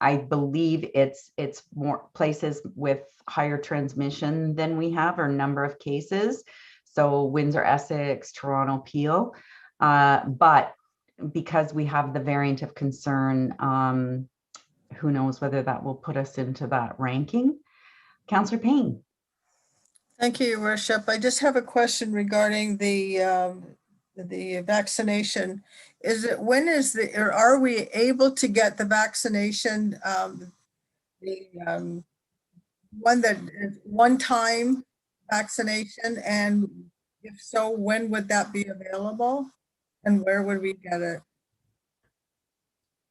I believe it's more places with higher transmission than we have, or number of cases. So Windsor, Essex, Toronto, Peel. But because we have the variant of concern, who knows whether that will put us into that ranking. Councillor Payne. Thank you, Your Worship. I just have a question regarding the vaccination. Or are we able to get the vaccination, one that is one-time vaccination? And if so, when would that be available? And where would we get it?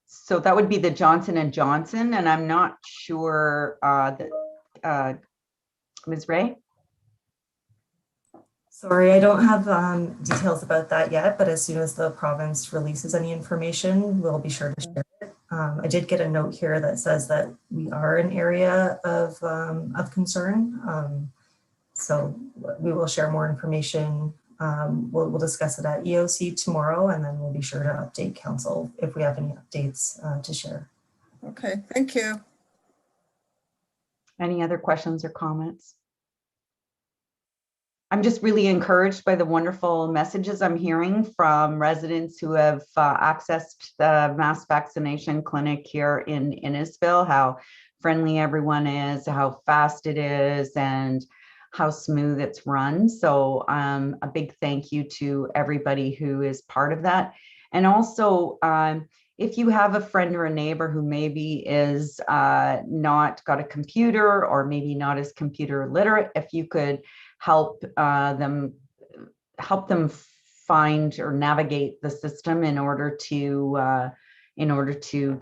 So that would be the Johnson & Johnson, and I'm not sure that, Ms. Ray? Sorry, I don't have details about that yet, but as soon as the province releases any information, we'll be sure to share it. I did get a note here that says that we are an area of concern. So we will share more information. We'll discuss it at EOC tomorrow, and then we'll be sure to update council if we have any updates to share. Okay, thank you. Any other questions or comments? I'm just really encouraged by the wonderful messages I'm hearing from residents who have accessed the mass vaccination clinic here in Innisfil, how friendly everyone is, how fast it is, and how smooth it's run. So a big thank you to everybody who is part of that. And also, if you have a friend or a neighbor who maybe is not got a computer or maybe not as computer literate, if you could help them find or navigate the system in order to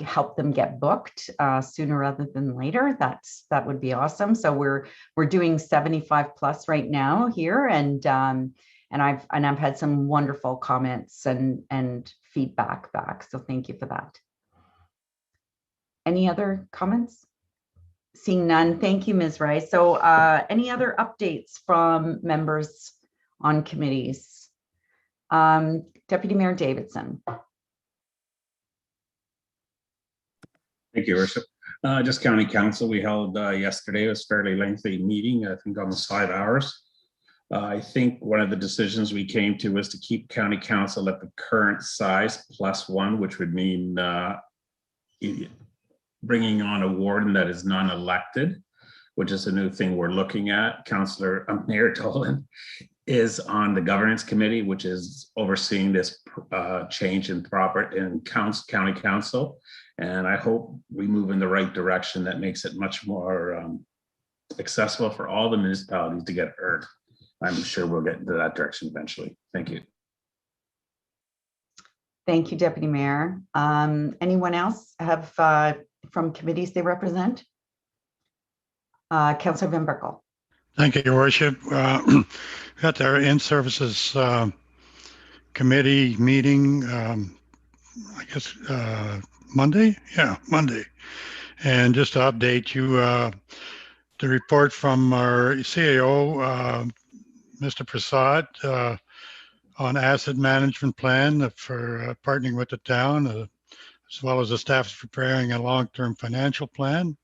help them get booked sooner rather than later, that would be awesome. So we're doing 75 plus right now here, and I've had some wonderful comments and feedback back. So thank you for that. Any other comments? Seeing none, thank you, Ms. Rice. So any other updates from members on committees? Deputy Mayor Davidson. Thank you, Worship. Just County Council, we held yesterday. It was a fairly lengthy meeting, I think almost 5 hours. I think one of the decisions we came to was to keep County Council at the current size +1, which would mean bringing on a warden that is non-elected, which is a new thing we're looking at. Mayor Dolan is on the governance committee, which is overseeing this change in county council. And I hope we move in the right direction that makes it much more accessible for all the municipalities to get heard. I'm sure we'll get into that direction eventually. Thank you. Thank you, Deputy Mayor. Anyone else have from committees they represent? Councillor Van Berkel. Thank you, Your Worship. Got our in-services committee meeting, I guess Monday? Yeah, Monday. And just to update you, the report from our CAO, Mr. Prasad, on asset management plan for partnering with the town, as well as the staff is preparing a long-term financial plan.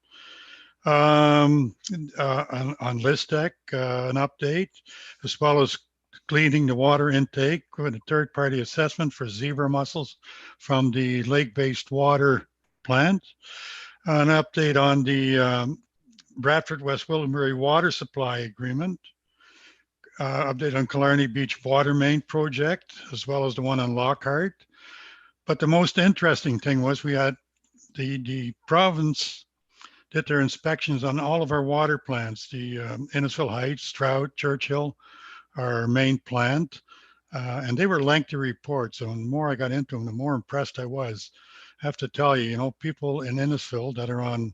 On Listec, an update, as well as cleaning the water intake with a third-party assessment for zebra mussels from the lake-based water plant. An update on the Bradford West Wilbury water supply agreement. Update on Killarney Beach water main project, as well as the one on Lockhart. But the most interesting thing was we had the province did their inspections on all of our water plants, the Innisfil Heights, Trout, Churchill, our main plant, and they were lengthy reports. So the more I got into them, the more impressed I was. I have to tell you, people in Innisfil that are on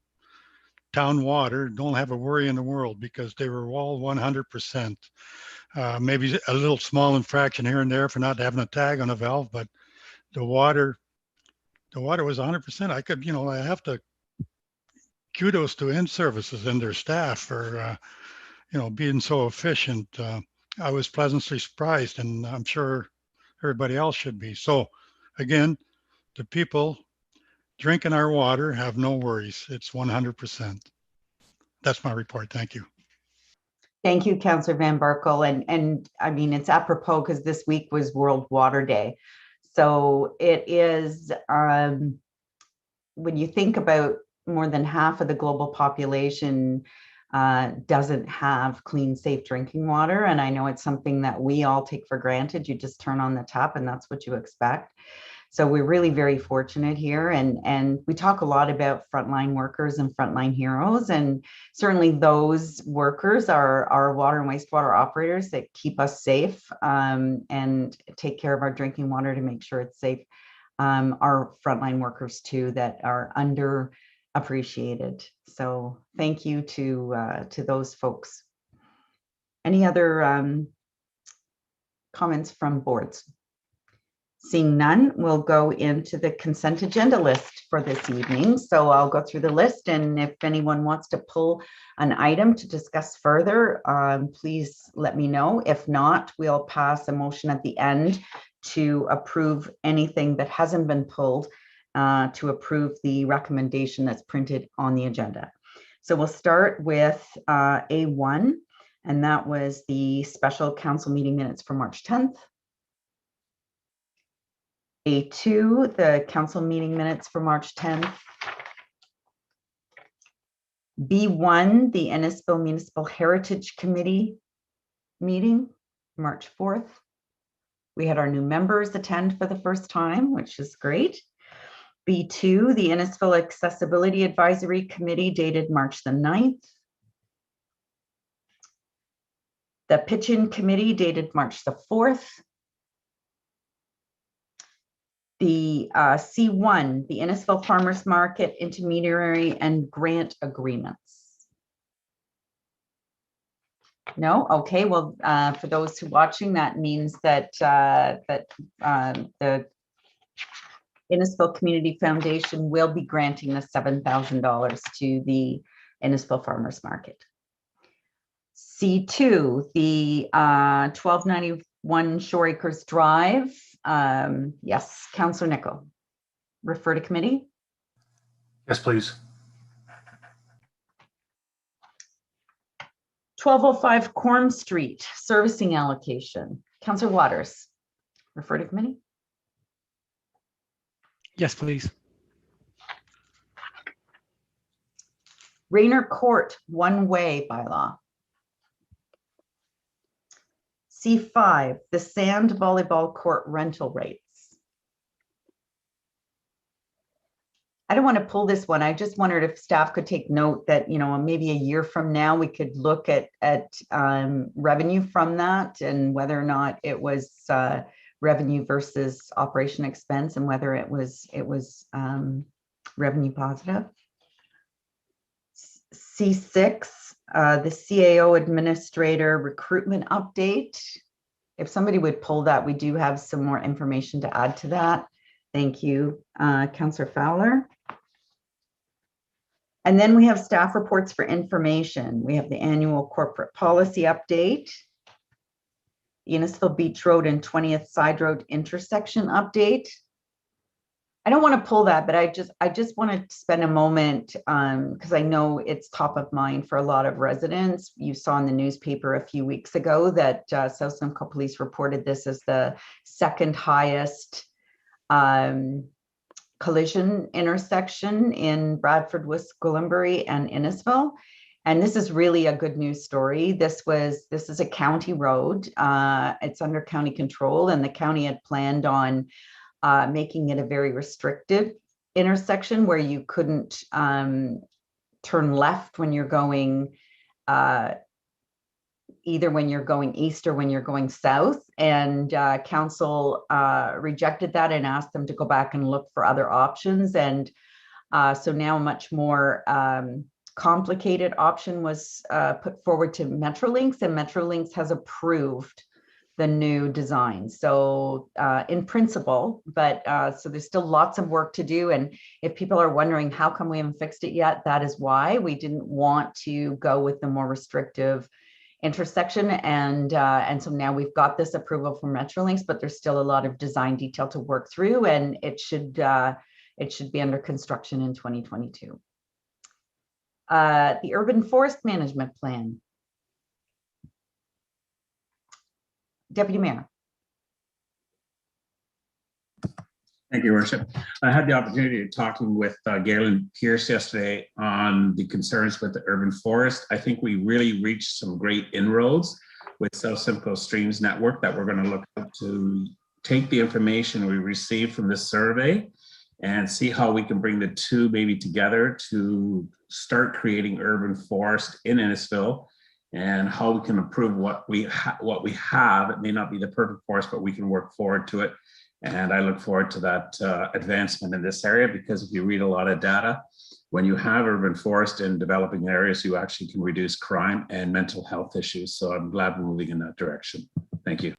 town water don't have a worry in the world because they were all 100%. Maybe a little small infraction here and there for not having a tag on a valve, but the water was 100%. I could, I have to kudos to In-Services and their staff for, being so efficient. I was pleasantly surprised, and I'm sure everybody else should be. So again, the people drinking our water have no worries. It's 100%. That's my report. Thank you. Thank you, Councillor Van Barkel. And I mean, it's apropos because this week was World Water Day. So it is, when you think about more than half of the global population doesn't have clean, safe drinking water. And I know it's something that we all take for granted. You just turn on the tap and that's what you expect. So we're really very fortunate here. And we talk a lot about frontline workers and frontline heroes. And certainly those workers are our water and wastewater operators that keep us safe and take care of our drinking water to make sure it's safe. Our frontline workers too that are underappreciated. So thank you to those folks. Any other comments from boards? Seeing none, we'll go into the consent agenda list for this evening. So I'll go through the list, and if anyone wants to pull an item to discuss further, please let me know. If not, we'll pass a motion at the end to approve anything that hasn't been pulled, to approve the recommendation that's printed on the agenda. So we'll start with A1, and that was the special council meeting minutes for March 10th. A2, the council meeting minutes for March 10th. B1, the Innisfil Municipal Heritage Committee meeting, March 4th. We had our new members attend for the first time, which is great. B2, the Innisfil Accessibility Advisory Committee dated March the 9th. The Pitch-In Committee dated March the 4th. The C1, the Innisfil Farmers Market Intermediary and Grant Agreements. No? Okay, well, for those who are watching, that means that, the Innisfil Community Foundation will be granting the $7,000 to the Innisfil Farmers Market. C2, the 1291 Shore Acres Drive. Yes, Councillor Nicol. Refer to committee? Yes, please. 1205 Corm Street, servicing allocation. Councillor Waters. Refer to committee? Yes, please. Raynor Court, one-way bylaw. C5, the sand volleyball court rental rates. I don't want to pull this one. I just wondered if staff could take note that, maybe a year from now, we could look at revenue from that and whether or not it was revenue versus operation expense and whether it was revenue positive. C6, the CAO administrator recruitment update. If somebody would pull that, we do have some more information to add to that. Thank you, Councillor Fowler. And then we have staff reports for information. We have the annual corporate policy update, the Innisfil Beach Road and 20th Side Road intersection update. I don't want to pull that, but I just want to spend a moment because I know it's top of mind for a lot of residents. You saw in the newspaper a few weeks ago that South Simcoe Police reported this as the second highest collision intersection in Bradford, Gwillimbury, and Innisfil. And this is really a good news story. This is a county road. It's under county control, and the county had planned on making it a very restrictive intersection where you couldn't turn left when you're going either when you're going east or when you're going south. And council rejected that and asked them to go back and look for other options. And so now a much more complicated option was put forward to Metrolinx, and Metrolinx has approved the new design. So in principle, but so there's still lots of work to do. And if people are wondering how come we haven't fixed it yet, that is why we didn't want to go with the more restrictive intersection. And so now we've got this approval from Metrolinx, but there's still a lot of design detail to work through, and it should be under construction in 2022. The Urban Forest Management Plan. Deputy Mayor. Thank you, Worship. I had the opportunity of talking with Galen Pierce yesterday on the concerns with the urban forest. I think we really reached some great inroads with South Simcoe Streams Network that we're going to look to take the information we received from this survey and see how we can bring the two maybe together to start creating urban forest in Innisfil, and how we can improve what we have. It may not be the perfect forest, but we can work forward to it. And I look forward to that advancement in this area, because if you read a lot of data, when you have urban forest in developing areas, you actually can reduce crime and mental health issues. So I'm glad we're moving in that direction. Thank you.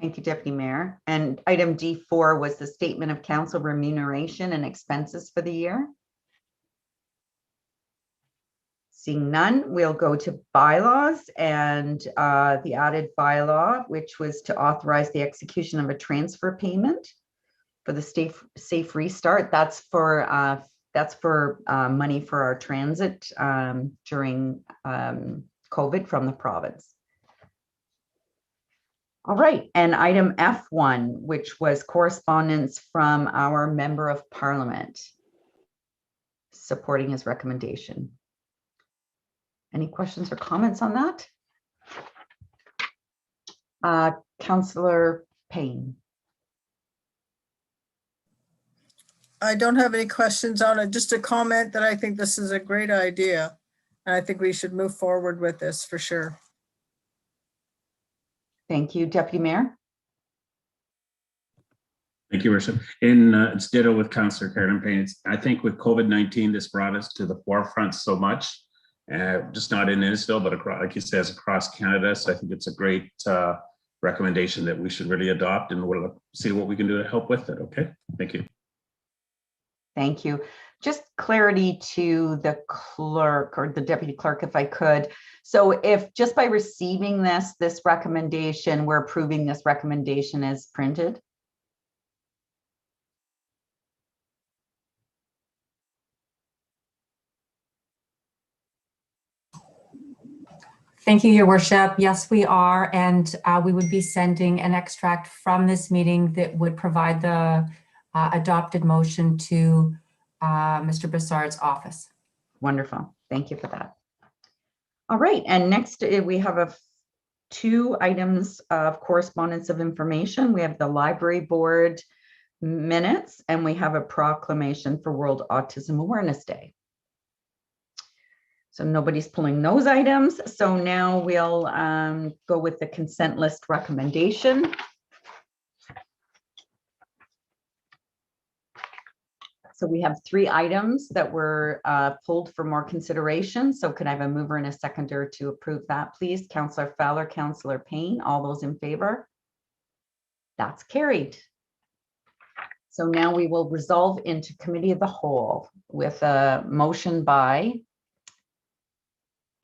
Thank you, Deputy Mayor. And item D4 was the statement of council remuneration and expenses for the year. Seeing none, we'll go to bylaws, and the added bylaw, which was to authorize the execution of a transfer payment for the safe restart. That's for money for our transit during COVID from the province. All right, and item F1, which was correspondence from our Member of Parliament supporting his recommendation. Any questions or comments on that? Councillor Payne. I don't have any questions on it, just a comment that I think this is a great idea. And I think we should move forward with this for sure. Thank you, Deputy Mayor. Thank you, Worship. It's ditto with Councillor Carolyn Payne. I think with COVID-19, this brought us to the forefront so much, just not in Innisfil, but across, like you said, across Canada. So I think it's a great recommendation that we should really adopt, and we'll see what we can do to help with it. Okay, thank you. Thank you. Just clarity to the clerk or the deputy clerk, if I could. So if just by receiving this recommendation, we're approving this recommendation as printed? Thank you, Your Worship. Yes, we are. And we would be sending an extract from this meeting that would provide the adopted motion to Mr. Brassard's office. Wonderful. Thank you for that. All right. And next we have two items of correspondence of information. We have the library board minutes, and we have a proclamation for World Autism Awareness Day. So nobody's pulling those items. So now we'll go with the consent list recommendation. So we have 3 items that were pulled for more consideration. So could I have a mover and a seconder to approve that, please? Councillor Fowler, Councillor Payne, all those in favor? That's carried. So now we will resolve into committee of the whole with a motion by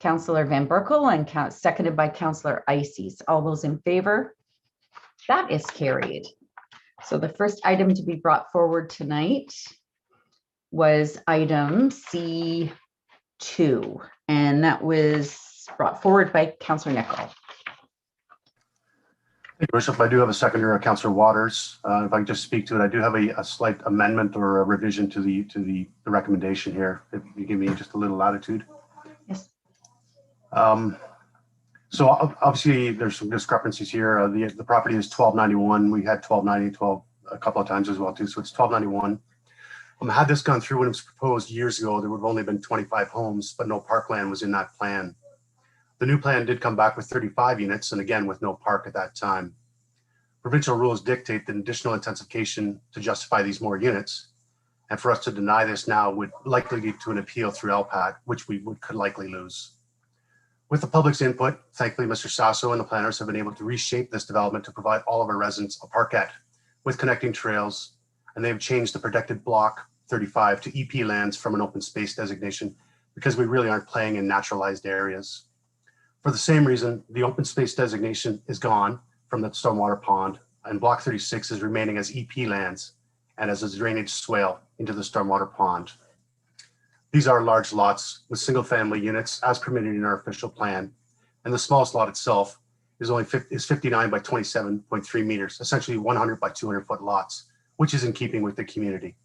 Councillor Van Berkel and seconded by Councillor Ices. All those in favor? That is carried. So the first item to be brought forward tonight was item C2, and that was brought forward by Councillor Nicol. Your Worship, I do have a seconder, Councillor Waters. If I can just speak to it, I do have a slight amendment or a revision to the recommendation here. If you give me just a little latitude. Yes. So obviously there's some discrepancies here. The property is 1291. We had 1290, a couple of times as well too. So it's 1291. Had this gone through when it was proposed years ago, there would have only been 25 homes, but no parkland was in that plan. The new plan did come back with 35 units, and again, with no park at that time. Provincial rules dictate that additional intensification to justify these more units. And for us to deny this now would likely lead to an appeal through LPAT, which we could likely lose. With the public's input, thankfully, Mr. Sasso and the planners have been able to reshape this development to provide all of our residents a parkette with connecting trails, and they've changed the protected block 35 to EP lands from an open space designation because we really aren't playing in naturalized areas. For the same reason, the open space designation is gone from the stormwater pond, and block 36 is remaining as EP lands and as a drainage swale into the stormwater pond. These are large lots with single family units as permitted in our official plan. And the smallest lot itself is 59 by 27.3 meters, essentially 100 by 200 foot lots, which is in keeping with the community.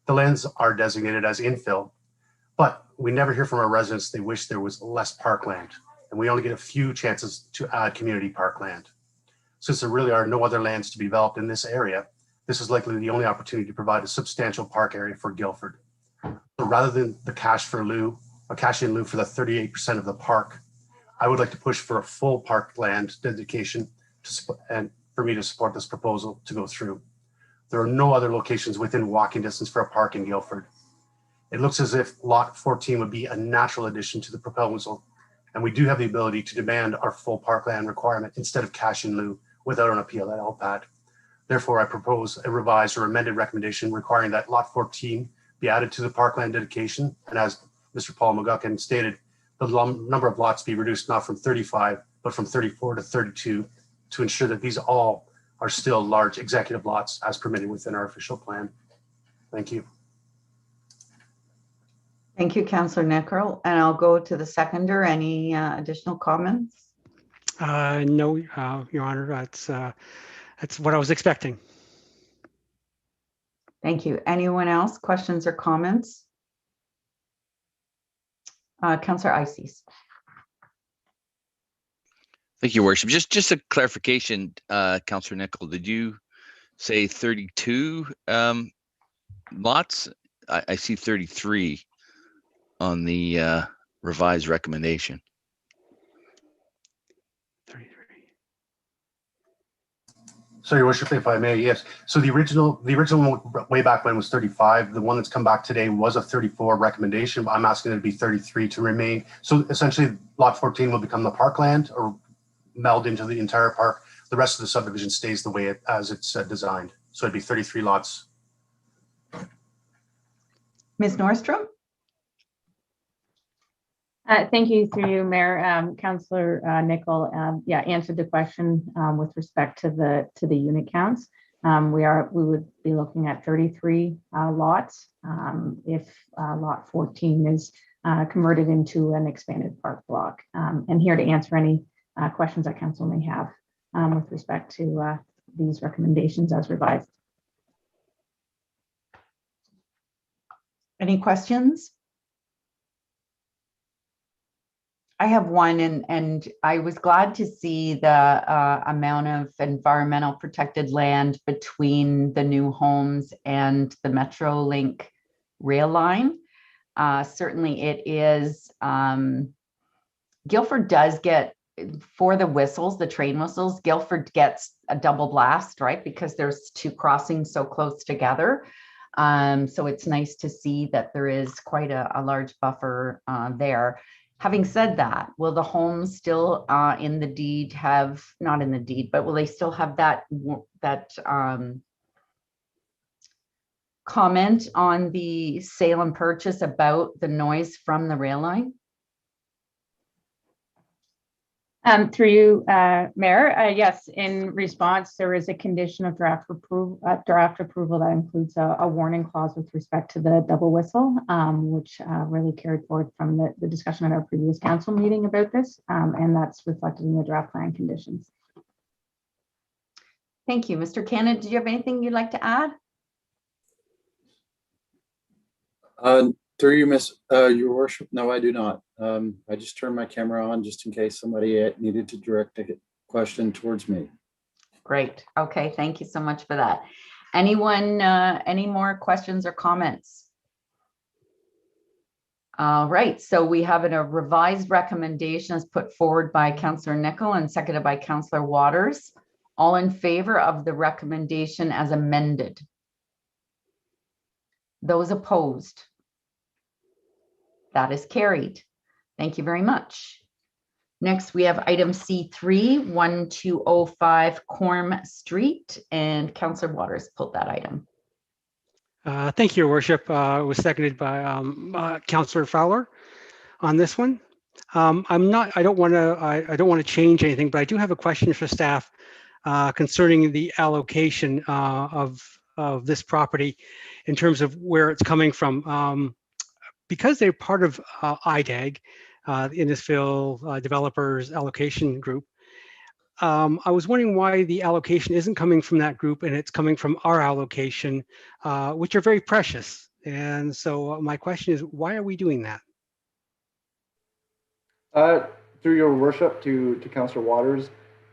The lands are designated as infill, but we never hear from our residents they wish there was less parkland, and we only get a few chances to add community parkland. Since there really are no other lands to be developed in this area, this is likely the only opportunity to provide a substantial park area for Guildford. So rather than the cash in lieu for the 38% of the park, I would like to push for a full parkland dedication and for me to support this proposal to go through. There are no other locations within walking distance for a park in Guildford. It looks as if lot 14 would be a natural addition to the proposal, and we do have the ability to demand our full parkland requirement instead of cash in lieu without an appeal at LPAT. Therefore, I propose a revised or amended recommendation requiring that lot 14 be added to the parkland dedication, and as Mr. Paul McGuckin stated, the number of lots be reduced not from 35, but from 34 to 32 to ensure that these all are still large executive lots as permitted within our official plan. Thank you. Thank you, Councillor Nicol. And I'll go to the seconder. Any additional comments? No, Your Honor, that's what I was expecting. Thank you. Anyone else? Questions or comments? Councillor Ices. Thank you, Worship. Just a clarification, Councillor Nicol, did you say 32 lots? I see 33 on the revised recommendation. 33. So, Your Worship, if I may, yes. So the original way back when was 35. The one that's come back today was a 34 recommendation, but I'm asking it to be 33 to remain. So essentially, lot 14 will become the parkland or meld into the entire park. The rest of the subdivision stays the way as it's designed. So it'd be 33 lots. Ms. Nordstrom? Thank you, through you, Mayor. Councillor Nicol, answered the question with respect to the unit counts. We would be looking at 33 lots if lot 14 is converted into an expanded park block. And here to answer any questions that council may have with respect to these recommendations as revised. Any questions? I have one, and I was glad to see the amount of environmental protected land between the new homes and the Metrolink rail line. Certainly it is, Guildford does get, for the whistles, the train whistles, Guildford gets a double blast, right? Because there's two crossings so close together. So it's nice to see that there is quite a large buffer there. Having said that, will the homes still in the deed have, not in the deed, but will they still have that comment on the sale and purchase about the noise from the rail line? Through you, Mayor, yes, in response, there is a condition of draft approval that includes a warning clause with respect to the double whistle, which really carried forward from the discussion at our previous council meeting about this, and that's reflected in the draft plan conditions. Thank you. Mr. Cannon, did you have anything you'd like to add? Through you, Your Worship, no, I do not. I just turned my camera on just in case somebody needed to direct a question towards me. Great. Okay, thank you so much for that. Anyone, any more questions or comments? All right, so we have a revised recommendation as put forward by Councillor Nicol and seconded by Councillor Waters. All in favor of the recommendation as amended? Those opposed? That is carried. Thank you very much. Next, we have item C3, 1205 Corm Street, and Councillor Waters pulled that item. Thank you, Your Worship. It was seconded by Councillor Fowler on this one. I don't want to change anything, but I do have a question for staff concerning the allocation of this property in terms of where it's coming from. Because they're part of IDAG, Innisfil Developers Allocation Group, I was wondering why the allocation isn't coming from that group and it's coming from our allocation, which are very precious. And so my question is, why are we doing that? Through Your Worship to Councillor Waters,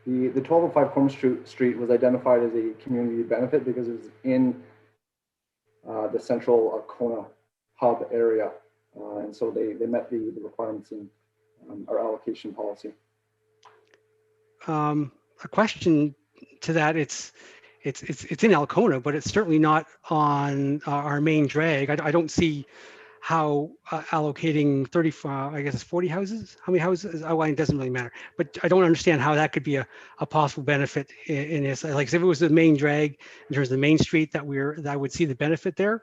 the 1205 Corm Street was identified as a community benefit because it was in the central Alcona hub area. And so they met the requirements in our allocation policy. A question to that, it's in Alcona, but it's certainly not on our main drag. I don't see how allocating 35, I guess it's 40 houses. How many houses? Oh, it doesn't really matter. But I don't understand how that could be a possible benefit in this. Like if it was the main drag in terms of the main street that I would see the benefit there.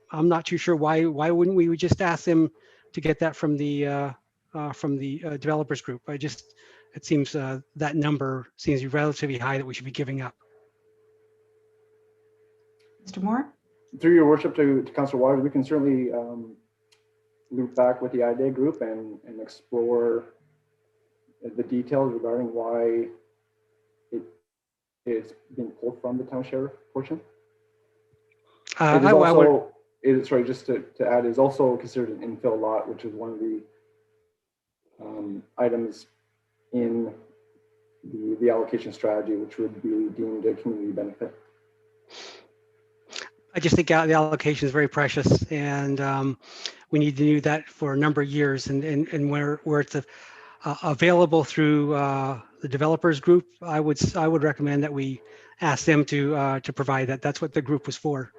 I'm not too sure why wouldn't we just ask them to get that from the developers group. It seems that number seems relatively high that we should be giving up. Mr. Moore? Through Your Worship to Councillor Waters, we can certainly loop back with the IDAG group and explore the details regarding why it's been pulled from the town share portion. Sorry, just to add, is also considered an infill lot, which is one of the items in the allocation strategy, which would be deemed a community benefit. I just think the allocation is very precious, and we need to do that for a number of years. And where it's available through the developers group, I would recommend that we ask them to provide that. That's what the group was for.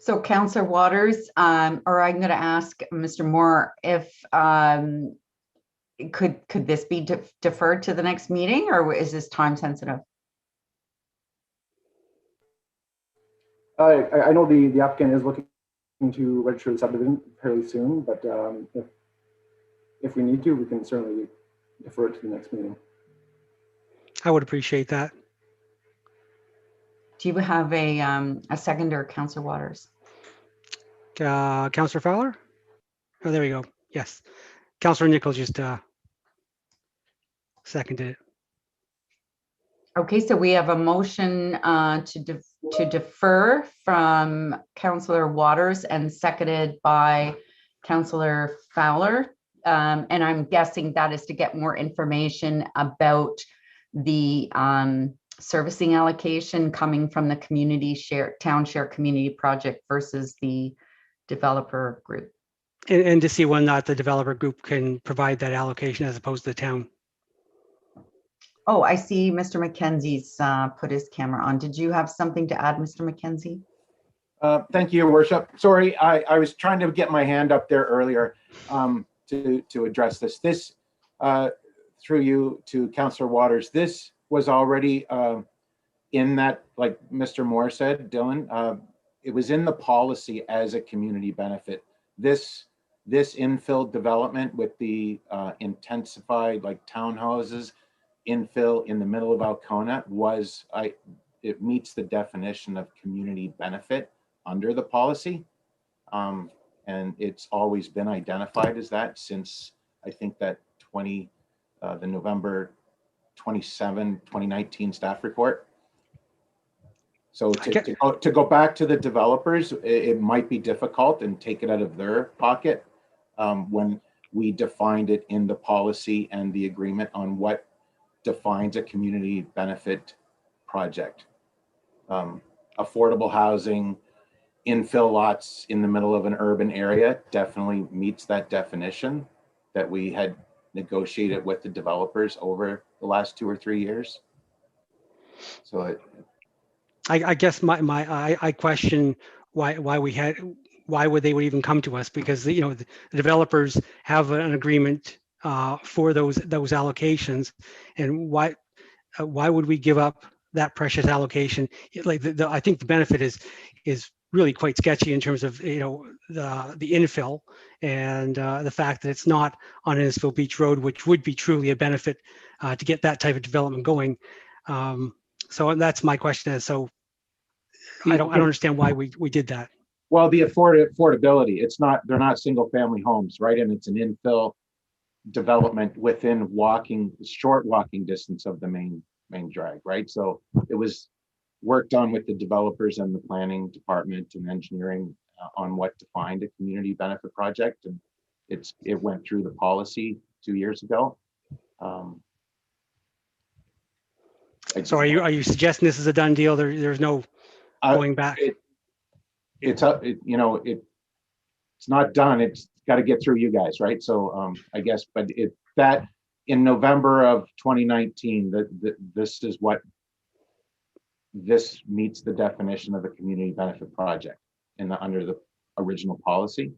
So Councillor Waters, or I'm going to ask Mr. Moore if could this be deferred to the next meeting, or is this time sensitive? I know the applicant is looking to register the subdivision fairly soon, but if we need to, we can certainly defer it to the next meeting. I would appreciate that. Do you have a seconder, Councillor Waters? Councillor Fowler? Oh, there we go. Yes. Councillor Nicol just seconded it. Okay, so we have a motion to defer from Councillor Waters and seconded by Councillor Fowler. And I'm guessing that is to get more information about the servicing allocation coming from the community share, town share community project versus the developer group. And to see whether or not the developer group can provide that allocation as opposed to the town. Oh, I see Mr. McKenzie's put his camera on. Did you have something to add, Mr. McKenzie? Thank you, Your Worship. Sorry, I was trying to get my hand up there earlier to address this. This, through you to Councillor Waters, this was already in that, like Mr. Moore said, Dylan, it was in the policy as a community benefit. This this infill development with the intensified like townhouses infill in the middle of Alcona it meets the definition of community benefit under the policy. And it's always been identified as that since I think that the November 27, 2019 staff report. So to go back to the developers, it might be difficult and take it out of their pocket when we defined it in the policy and the agreement on what defines a community benefit project. Affordable housing, infill lots in the middle of an urban area definitely meets that definition that we had negotiated with the developers over the last 2 or 3 years. So I guess I question why would they even come to us, because the developers have an agreement for those allocations, and why would we give up that precious allocation? Like I think the benefit is really quite sketchy in terms of the infill and the fact that it's not on Innisfil Beach Road, which would be truly a benefit to get that type of development going. So that's my question. Is so I don't understand why we did that. Well, the affordability, they're not single family homes, right? And it's an infill development within short walking distance of the main drag, right? So it was worked on with the developers and the planning department and engineering on what defined a community benefit project, and it went through the policy 2 years ago. So are you suggesting this is a done deal? There's no going back? It's not done. It's got to get through you guys, right? So I guess, but that in November of 2019, this meets the definition of a community benefit project under the original policy.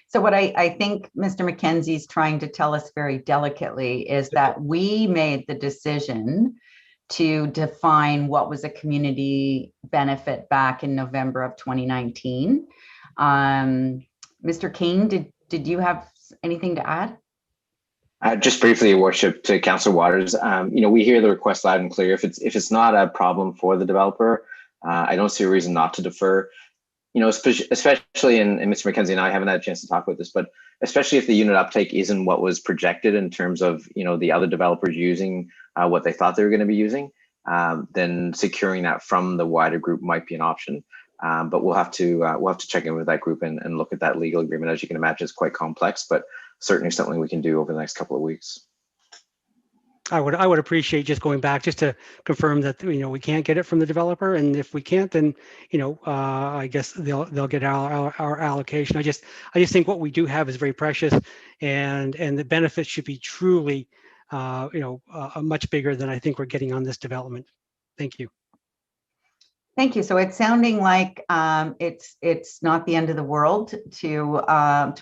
So what I think Mr. McKenzie's trying to tell us very delicately is that we made the decision to define what was a community benefit back in November of 2019. Mr. King, did you have anything to add? Just briefly, Your Worship, to Councillor Waters. We hear the request loud and clear. If it's not a problem for the developer, I don't see a reason not to defer. Especially and Mr. McKenzie and I haven't had a chance to talk about this, but especially if the unit uptake isn't what was projected in terms of the other developers using what they thought they were going to be using, then securing that from the wider group might be an option. But we'll have to check in with that group and look at that legal agreement. As you can imagine, it's quite complex, but certainly something we can do over the next couple of weeks. I would appreciate just going back just to confirm that we can't get it from the developer, and if we can't, then I guess they'll get our allocation. I just think what we do have is very precious, and the benefits should be truly much bigger than I think we're getting on this development. Thank you. Thank you. So it's sounding like it's not the end of the world to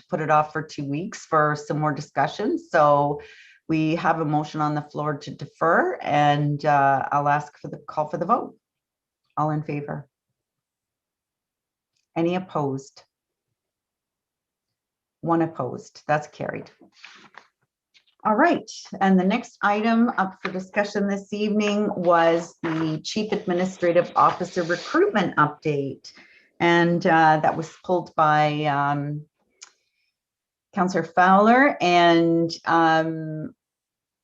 put it off for 2 weeks for some more discussion. So we have a motion on the floor to defer, and I'll ask for the call for the vote. All in favor? Any opposed? One opposed. That's carried. All right, and the next item up for discussion this evening was the Chief Administrative Officer recruitment update. And that was pulled by Councillor Fowler, and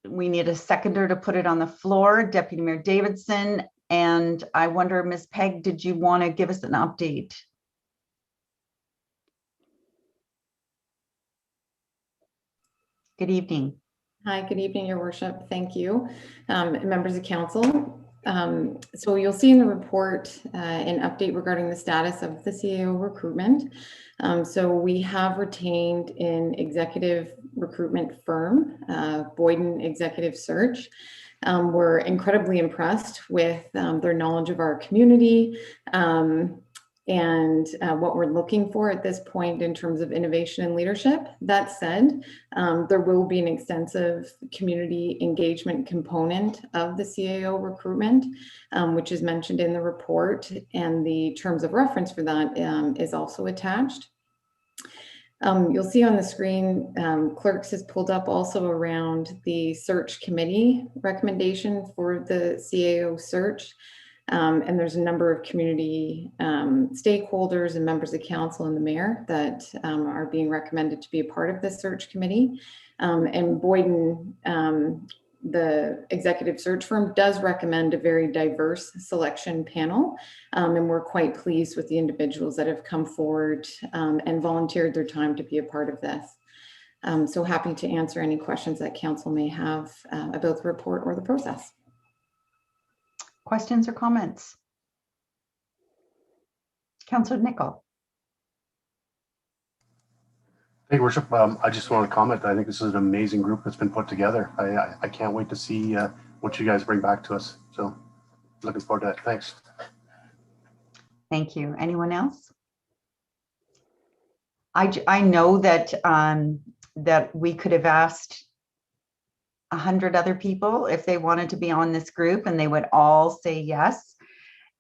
we need a seconder to put it on the floor, Deputy Mayor Davidson. And I wonder, Ms. Peg, did you want to give us an update? Good evening. Hi, good evening, Your Worship. Thank you. Members of Council. So you'll see in the report an update regarding the status of the CAO recruitment. So we have retained an executive recruitment firm, Boyden Executive Search. We're incredibly impressed with their knowledge of our community and what we're looking for at this point in terms of innovation and leadership. That said, there will be an extensive community engagement component of the CAO recruitment, which is mentioned in the report, and the terms of reference for that is also attached. You'll see on the screen, Clerks has pulled up also around the search committee recommendation for the CAO search. And there's a number of community stakeholders and members of council and the mayor that are being recommended to be a part of the search committee. And Boyden, the executive search firm, does recommend a very diverse selection panel. And we're quite pleased with the individuals that have come forward and volunteered their time to be a part of this. So happy to answer any questions that council may have about the report or the process. Questions or comments? Councillor Nicol. Hey, Worship, I just want to comment. I think this is an amazing group that's been put together. I can't wait to see what you guys bring back to us. So looking forward to that. Thanks. Thank you. Anyone else? I know that that we could have asked 100 other people if they wanted to be on this group, and they would all say yes.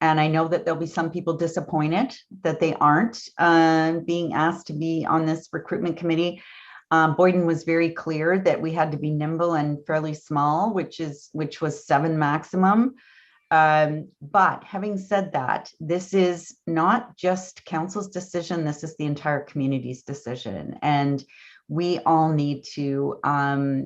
And I know that there'll be some people disappointed that they aren't being asked to be on this recruitment committee. Boyden was very clear that we had to be nimble and fairly small, which was 7 maximum. But having said that, this is not just council's decision, this is the entire community's decision. And we all need to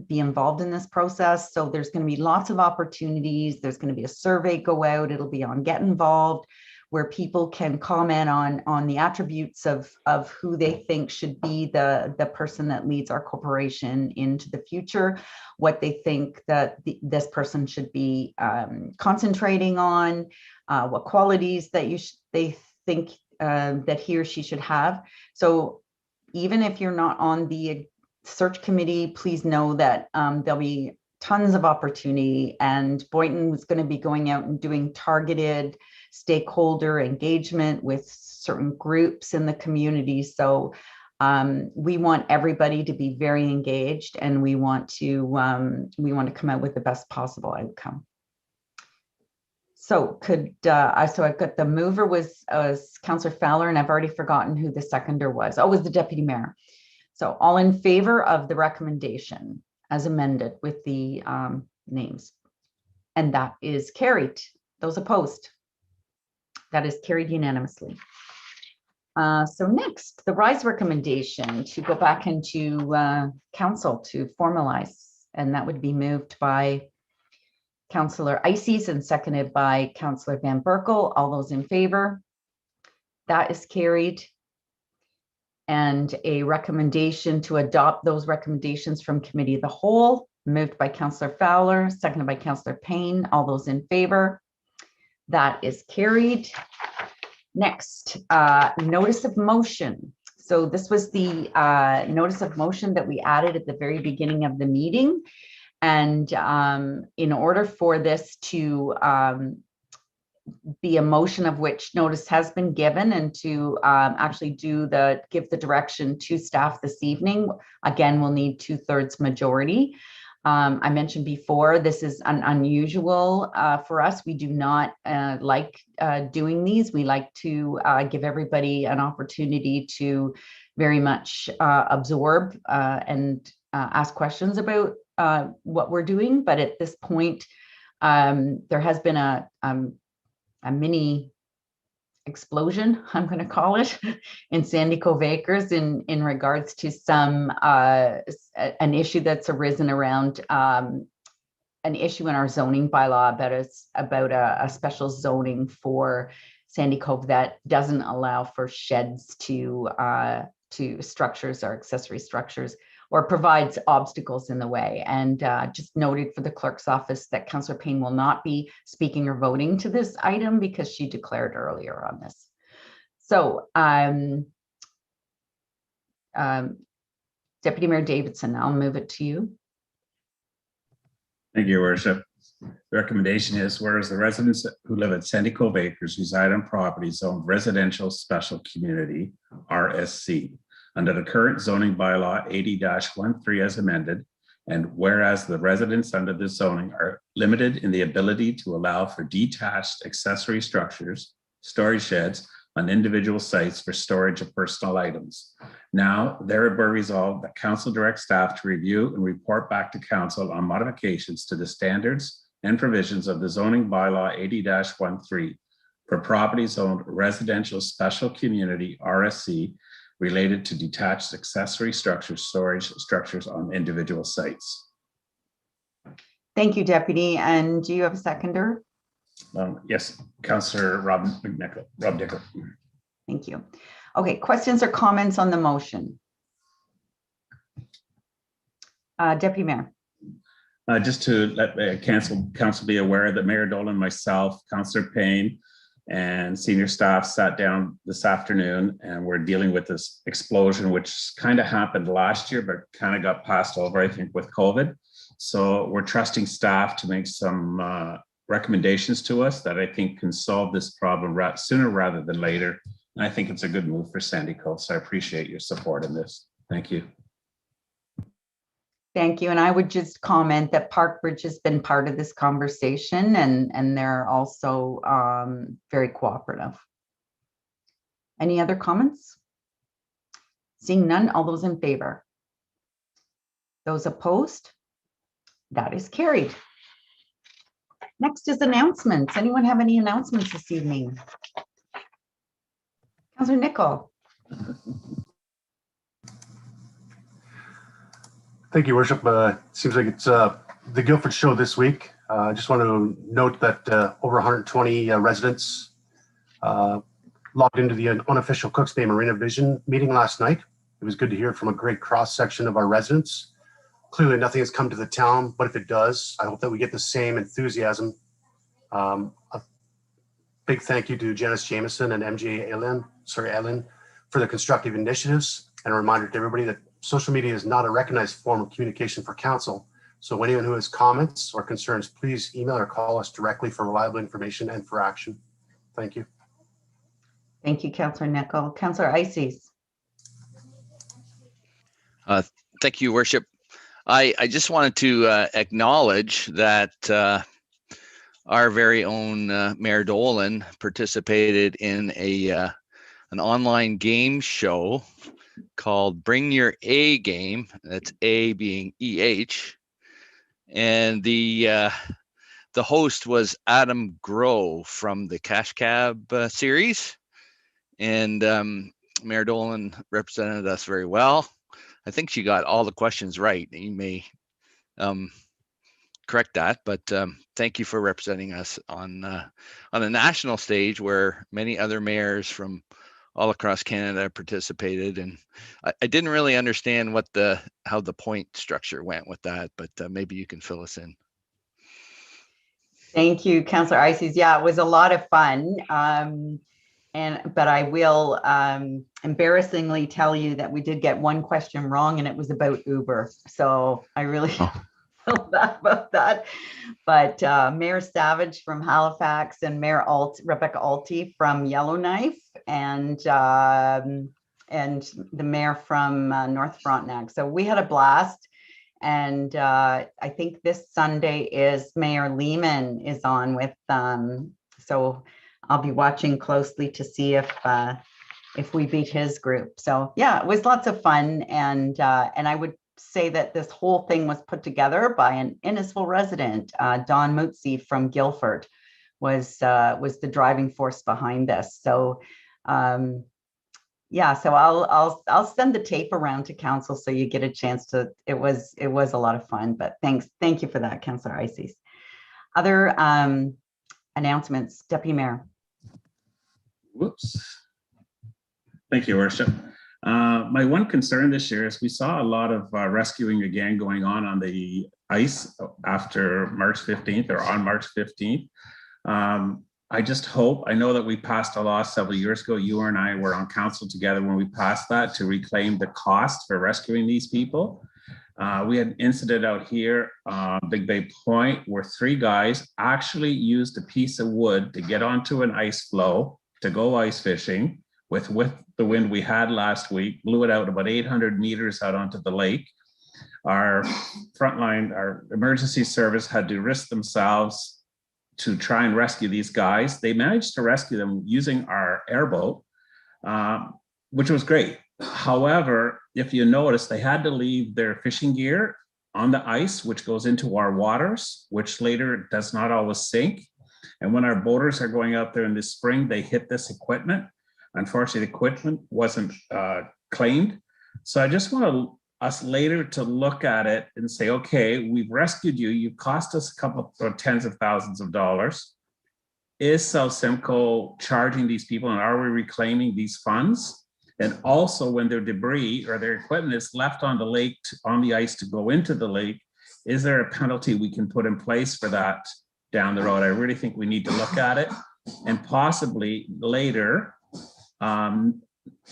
be involved in this process. So there's going to be lots of opportunities. There's going to be a survey go out. It'll be on Get Involved, where people can comment on the attributes of who they think should be the person that leads our corporation into the future, what they think that this person should be concentrating on, what qualities that they think that he or she should have. So even if you're not on the search committee, please know that there'll be tons of opportunity, and Boynton was going to be going out and doing targeted stakeholder engagement with certain groups in the community. So we want everybody to be very engaged, and we want to come out with the best possible outcome. So so I've got the mover was Councillor Fowler, and I've already forgotten who the seconder was. Oh, it was the deputy mayor. So all in favor of the recommendation as amended with the names, and that is carried. Those opposed? That is carried unanimously. So next, the RISE recommendation to go back into council to formalize, and that would be moved by Councillor Ices and seconded by Councillor Van Berkel. All those in favor? That is carried. And a recommendation to adopt those recommendations from Committee of the Whole, moved by Councillor Fowler, seconded by Councillor Payne. All those in favor? That is carried. Next, notice of motion. So this was the notice of motion that we added at the very beginning of the meeting. And in order for this to be a motion of which notice has been given, and to actually give the direction to staff this evening, again, we'll need 2/3 majority. I mentioned before, this is unusual for us. We do not like doing these. We like to give everybody an opportunity to very much absorb and ask questions about what we're doing. But at this point, there has been a mini explosion, I'm going to call it, in Sandy Cove Acres in regards to an issue that's arisen around an issue in our zoning bylaw about a special zoning for Sandy Cove that doesn't allow for sheds to structures or accessory structures, or provides obstacles in the way. And just noted for the clerk's office that Councillor Payne will not be speaking or voting to this item because she declared earlier on this. So Deputy Mayor Davidson, I'll move it to you. Thank you, Your Worship. The recommendation is, whereas the residents who live at Sandy Cove Acres reside on property zoned residential special community, RSC, under the current zoning bylaw 80-13 as amended, and whereas the residents under this zoning are limited in the ability to allow for detached accessory structures, storage sheds, on individual sites for storage of personal items. Now, thereby resolved that council directs staff to review and report back to council on modifications to the standards and provisions of the zoning bylaw 80-13 for properties owned residential special community RSC related to detached accessory structures, storage structures on individual sites. Thank you, Deputy. And do you have a seconder? Yes, Councillor Rob Dickel. Thank you. Okay, questions or comments on the motion? Deputy Mayor. Just to let council be aware that Mayor Dolan, myself, Councillor Payne, and senior staff sat down this afternoon, and we're dealing with this explosion, which kind of happened last year, but kind of got passed over, I think, with COVID. So we're trusting staff to make some recommendations to us that I think can solve this problem sooner rather than later. And I think it's a good move for Sandy Cove. So I appreciate your support in this. Thank you. Thank you. And I would just comment that Parkbridge has been part of this conversation, and they're also very cooperative. Any other comments? Seeing none, all those in favor? Those opposed? That is carried. Next is announcements. Anyone have any announcements this evening? Councillor Nicol. Thank you, Worship. Seems like it's the Guildford show this week. I just want to note that over 120 residents logged into the unofficial Cooks Bay Marina Vision meeting last night. It was good to hear from a great cross section of our residents. Clearly nothing has come to the town, but if it does, I hope that we get the same enthusiasm. A big thank you to Janice Jameson and MJ Allen for the constructive initiatives, and a reminder to everybody that social media is not a recognized form of communication for council. So anyone who has comments or concerns, please email or call us directly for reliable information and for action. Thank you. Thank you, Councillor Nicol. Councillor Ices. Thank you, Worship. I just wanted to acknowledge that our very own Mayor Dolan participated in an online game show called Bring Your A Game. That's A being EH, and the host was Adam Groh from the Cash Cab series, and Mayor Dolan represented us very well. I think she got all the questions right. You may correct that, but thank you for representing us on the national stage, where many other mayors from all across Canada participated. And I didn't really understand how the point structure went with that, but maybe you can fill us in. Thank you, Councillor Ices. Yeah, it was a lot of fun. But I will embarrassingly tell you that we did get one question wrong, and it was about Uber. So I really feel bad about that. But Mayor Savage from Halifax and Mayor Rebecca Alty from Yellowknife, and the mayor from North Frontenac. So we had a blast. And I think this Sunday is Mayor Lehman is on with so I'll be watching closely to see if we beat his group. So yeah, it was lots of fun, and I would say that this whole thing was put together by an Innisfil resident, Don Mutzi from Guildford, was the driving force behind this. So yeah, so I'll send the tape around to council so you get a chance to. It was a lot of fun. But thank you for that, Councillor Ices. Other announcements, Deputy Mayor. Whoops. Thank you, Worship. My one concern this year is we saw a lot of rescuing again going on the ice after March 15th or on March 15th. I just hope, I know that we passed a law several years ago. You and I were on council together when we passed that to reclaim the cost for rescuing these people. We had an incident out here, Big Bay Point, where 3 guys actually used a piece of wood to get onto an ice floe to go ice fishing with the wind we had last week, blew it out about 800 meters out onto the lake. Our frontline, our emergency service had to risk themselves to try and rescue these guys. They managed to rescue them using our airboat, which was great. However, if you notice, they had to leave their fishing gear on the ice, which goes into our waters, which later does not always sink. And when our boaters are going out there in the spring, they hit this equipment. Unfortunately, the equipment wasn't claimed. So I just want us later to look at it and say, okay, we've rescued you. You cost us a couple of tens of thousands of dollars. Is South Simcoe charging these people, and are we reclaiming these funds? And also, when their debris or their equipment is left on the lake, on the ice to go into the lake, is there a penalty we can put in place for that down the road? I really think we need to look at it, and possibly later,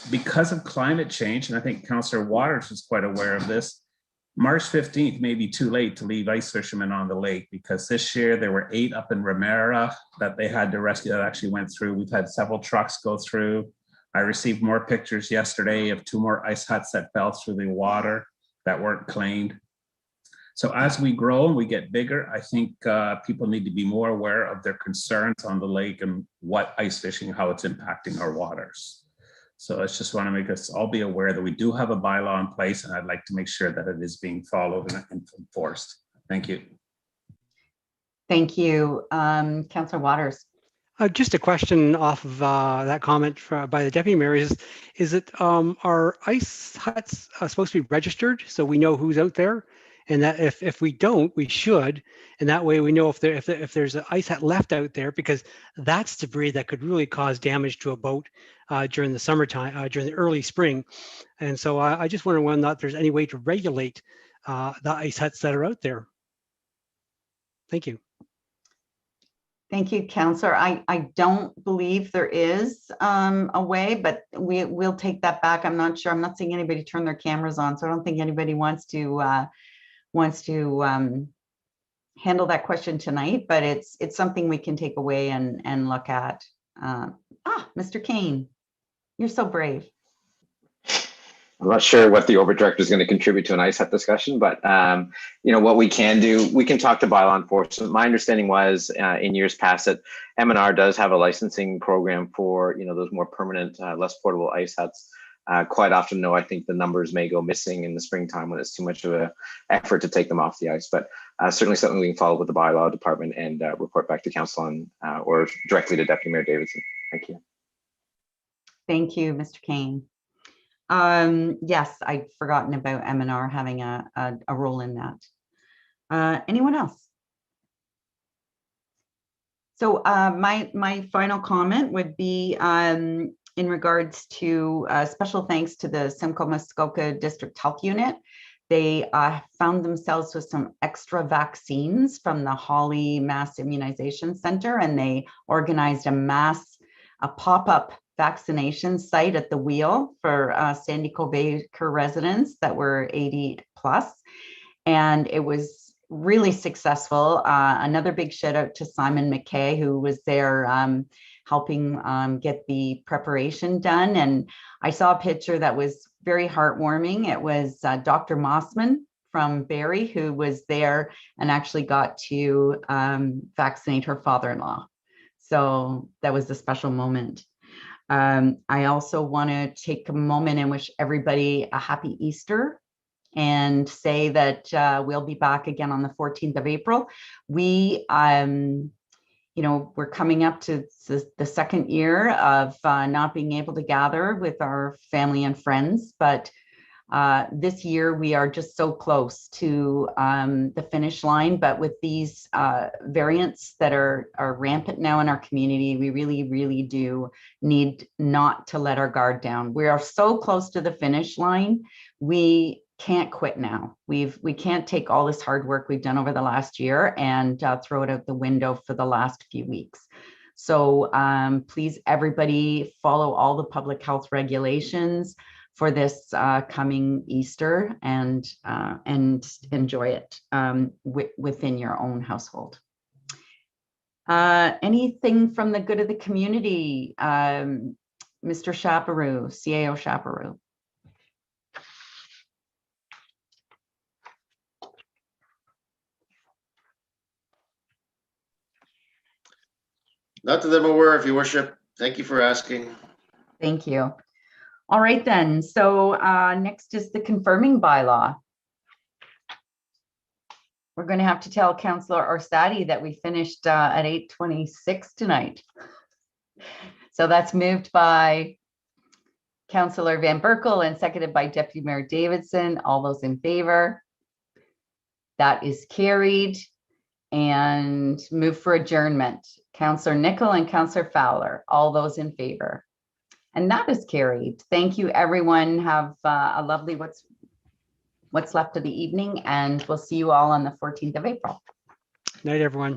because of climate change, and I think Councillor Waters is quite aware of this, March 15th may be too late to leave ice fishermen on the lake, because this year there were 8 up in Ramera that they had to rescue that actually went through. We've had several trucks go through. I received more pictures yesterday of 2 more ice huts that fell through the water that weren't claimed. So as we grow and we get bigger, I think people need to be more aware of their concerns on the lake and what ice fishing, how it's impacting our waters. So I just want to make us all be aware that we do have a bylaw in place, and I'd like to make sure that it is being followed and enforced. Thank you. Thank you. Councillor Waters. Just a question off of that comment by the deputy mayor is it are ice huts supposed to be registered so we know who's out there? And that if we don't, we should, and that way we know if there's an ice hut left out there, because that's debris that could really cause damage to a boat during the summertime, during the early spring. And so I just wonder whether or not there's any way to regulate the ice huts that are out there. Thank you. Thank you, Councillor. I don't believe there is a way, but we'll take that back. I'm not sure. I'm not seeing anybody turn their cameras on, so I don't think anybody wants to handle that question tonight, but it's something we can take away and look at. Mr. Kane, you're so brave. I'm not sure what the Overdirector is going to contribute to an ice hut discussion, but you know what we can do, we can talk to bylaw enforcement. My understanding was in years past that M&R does have a licensing program for those more permanent, less portable ice huts. Quite often, though, I think the numbers may go missing in the springtime when it's too much of an effort to take them off the ice. But certainly something we can follow with the bylaw department and report back to council on, or directly to Deputy Mayor Davidson. Thank you. Thank you, Mr. Kane. Yes, I'd forgotten about M&R having a role in that. Anyone else? So my final comment would be in regards to special thanks to the Simcoe Muskoka District Health Unit. They found themselves with some extra vaccines from the Holly Mass Immunization Center, and they organized a pop-up vaccination site at the Wheel for Sandy Baker residents that were 80 plus. And it was really successful. Another big shout out to Simon McKay, who was there helping get the preparation done. And I saw a picture that was very heartwarming. It was Dr. Mossman from Barrie, who was there and actually got to vaccinate her father-in-law. So that was a special moment. I also want to take a moment and wish everybody a happy Easter and say that we'll be back again on the 14th of April. We we're coming up to the second year of not being able to gather with our family and friends, but this year we are just so close to the finish line. But with these variants that are rampant now in our community, we really do need not to let our guard down. We are so close to the finish line. We can't quit now. We can't take all this hard work we've done over the last year and throw it out the window for the last few weeks. So please, everybody, follow all the public health regulations for this coming Easter and enjoy it within your own household. Anything from the good of the community, Mr. Chaparro, CAO Chaparro? Not that I'm aware of, Your Worship. Thank you for asking. Thank you. All right then, so next is the confirming bylaw. We're going to have to tell Councillor Orsatti that we finished at 8:26 tonight. So that's moved by Councillor Van Berkel and seconded by Deputy Mayor Davidson. All those in favor? That is carried. And move for adjournment. Councillor Nicol and Councillor Fowler. All those in favor? And that is carried. Thank you, everyone. Have a lovely what's left of the evening, and we'll see you all on the 14th of April. Night, everyone.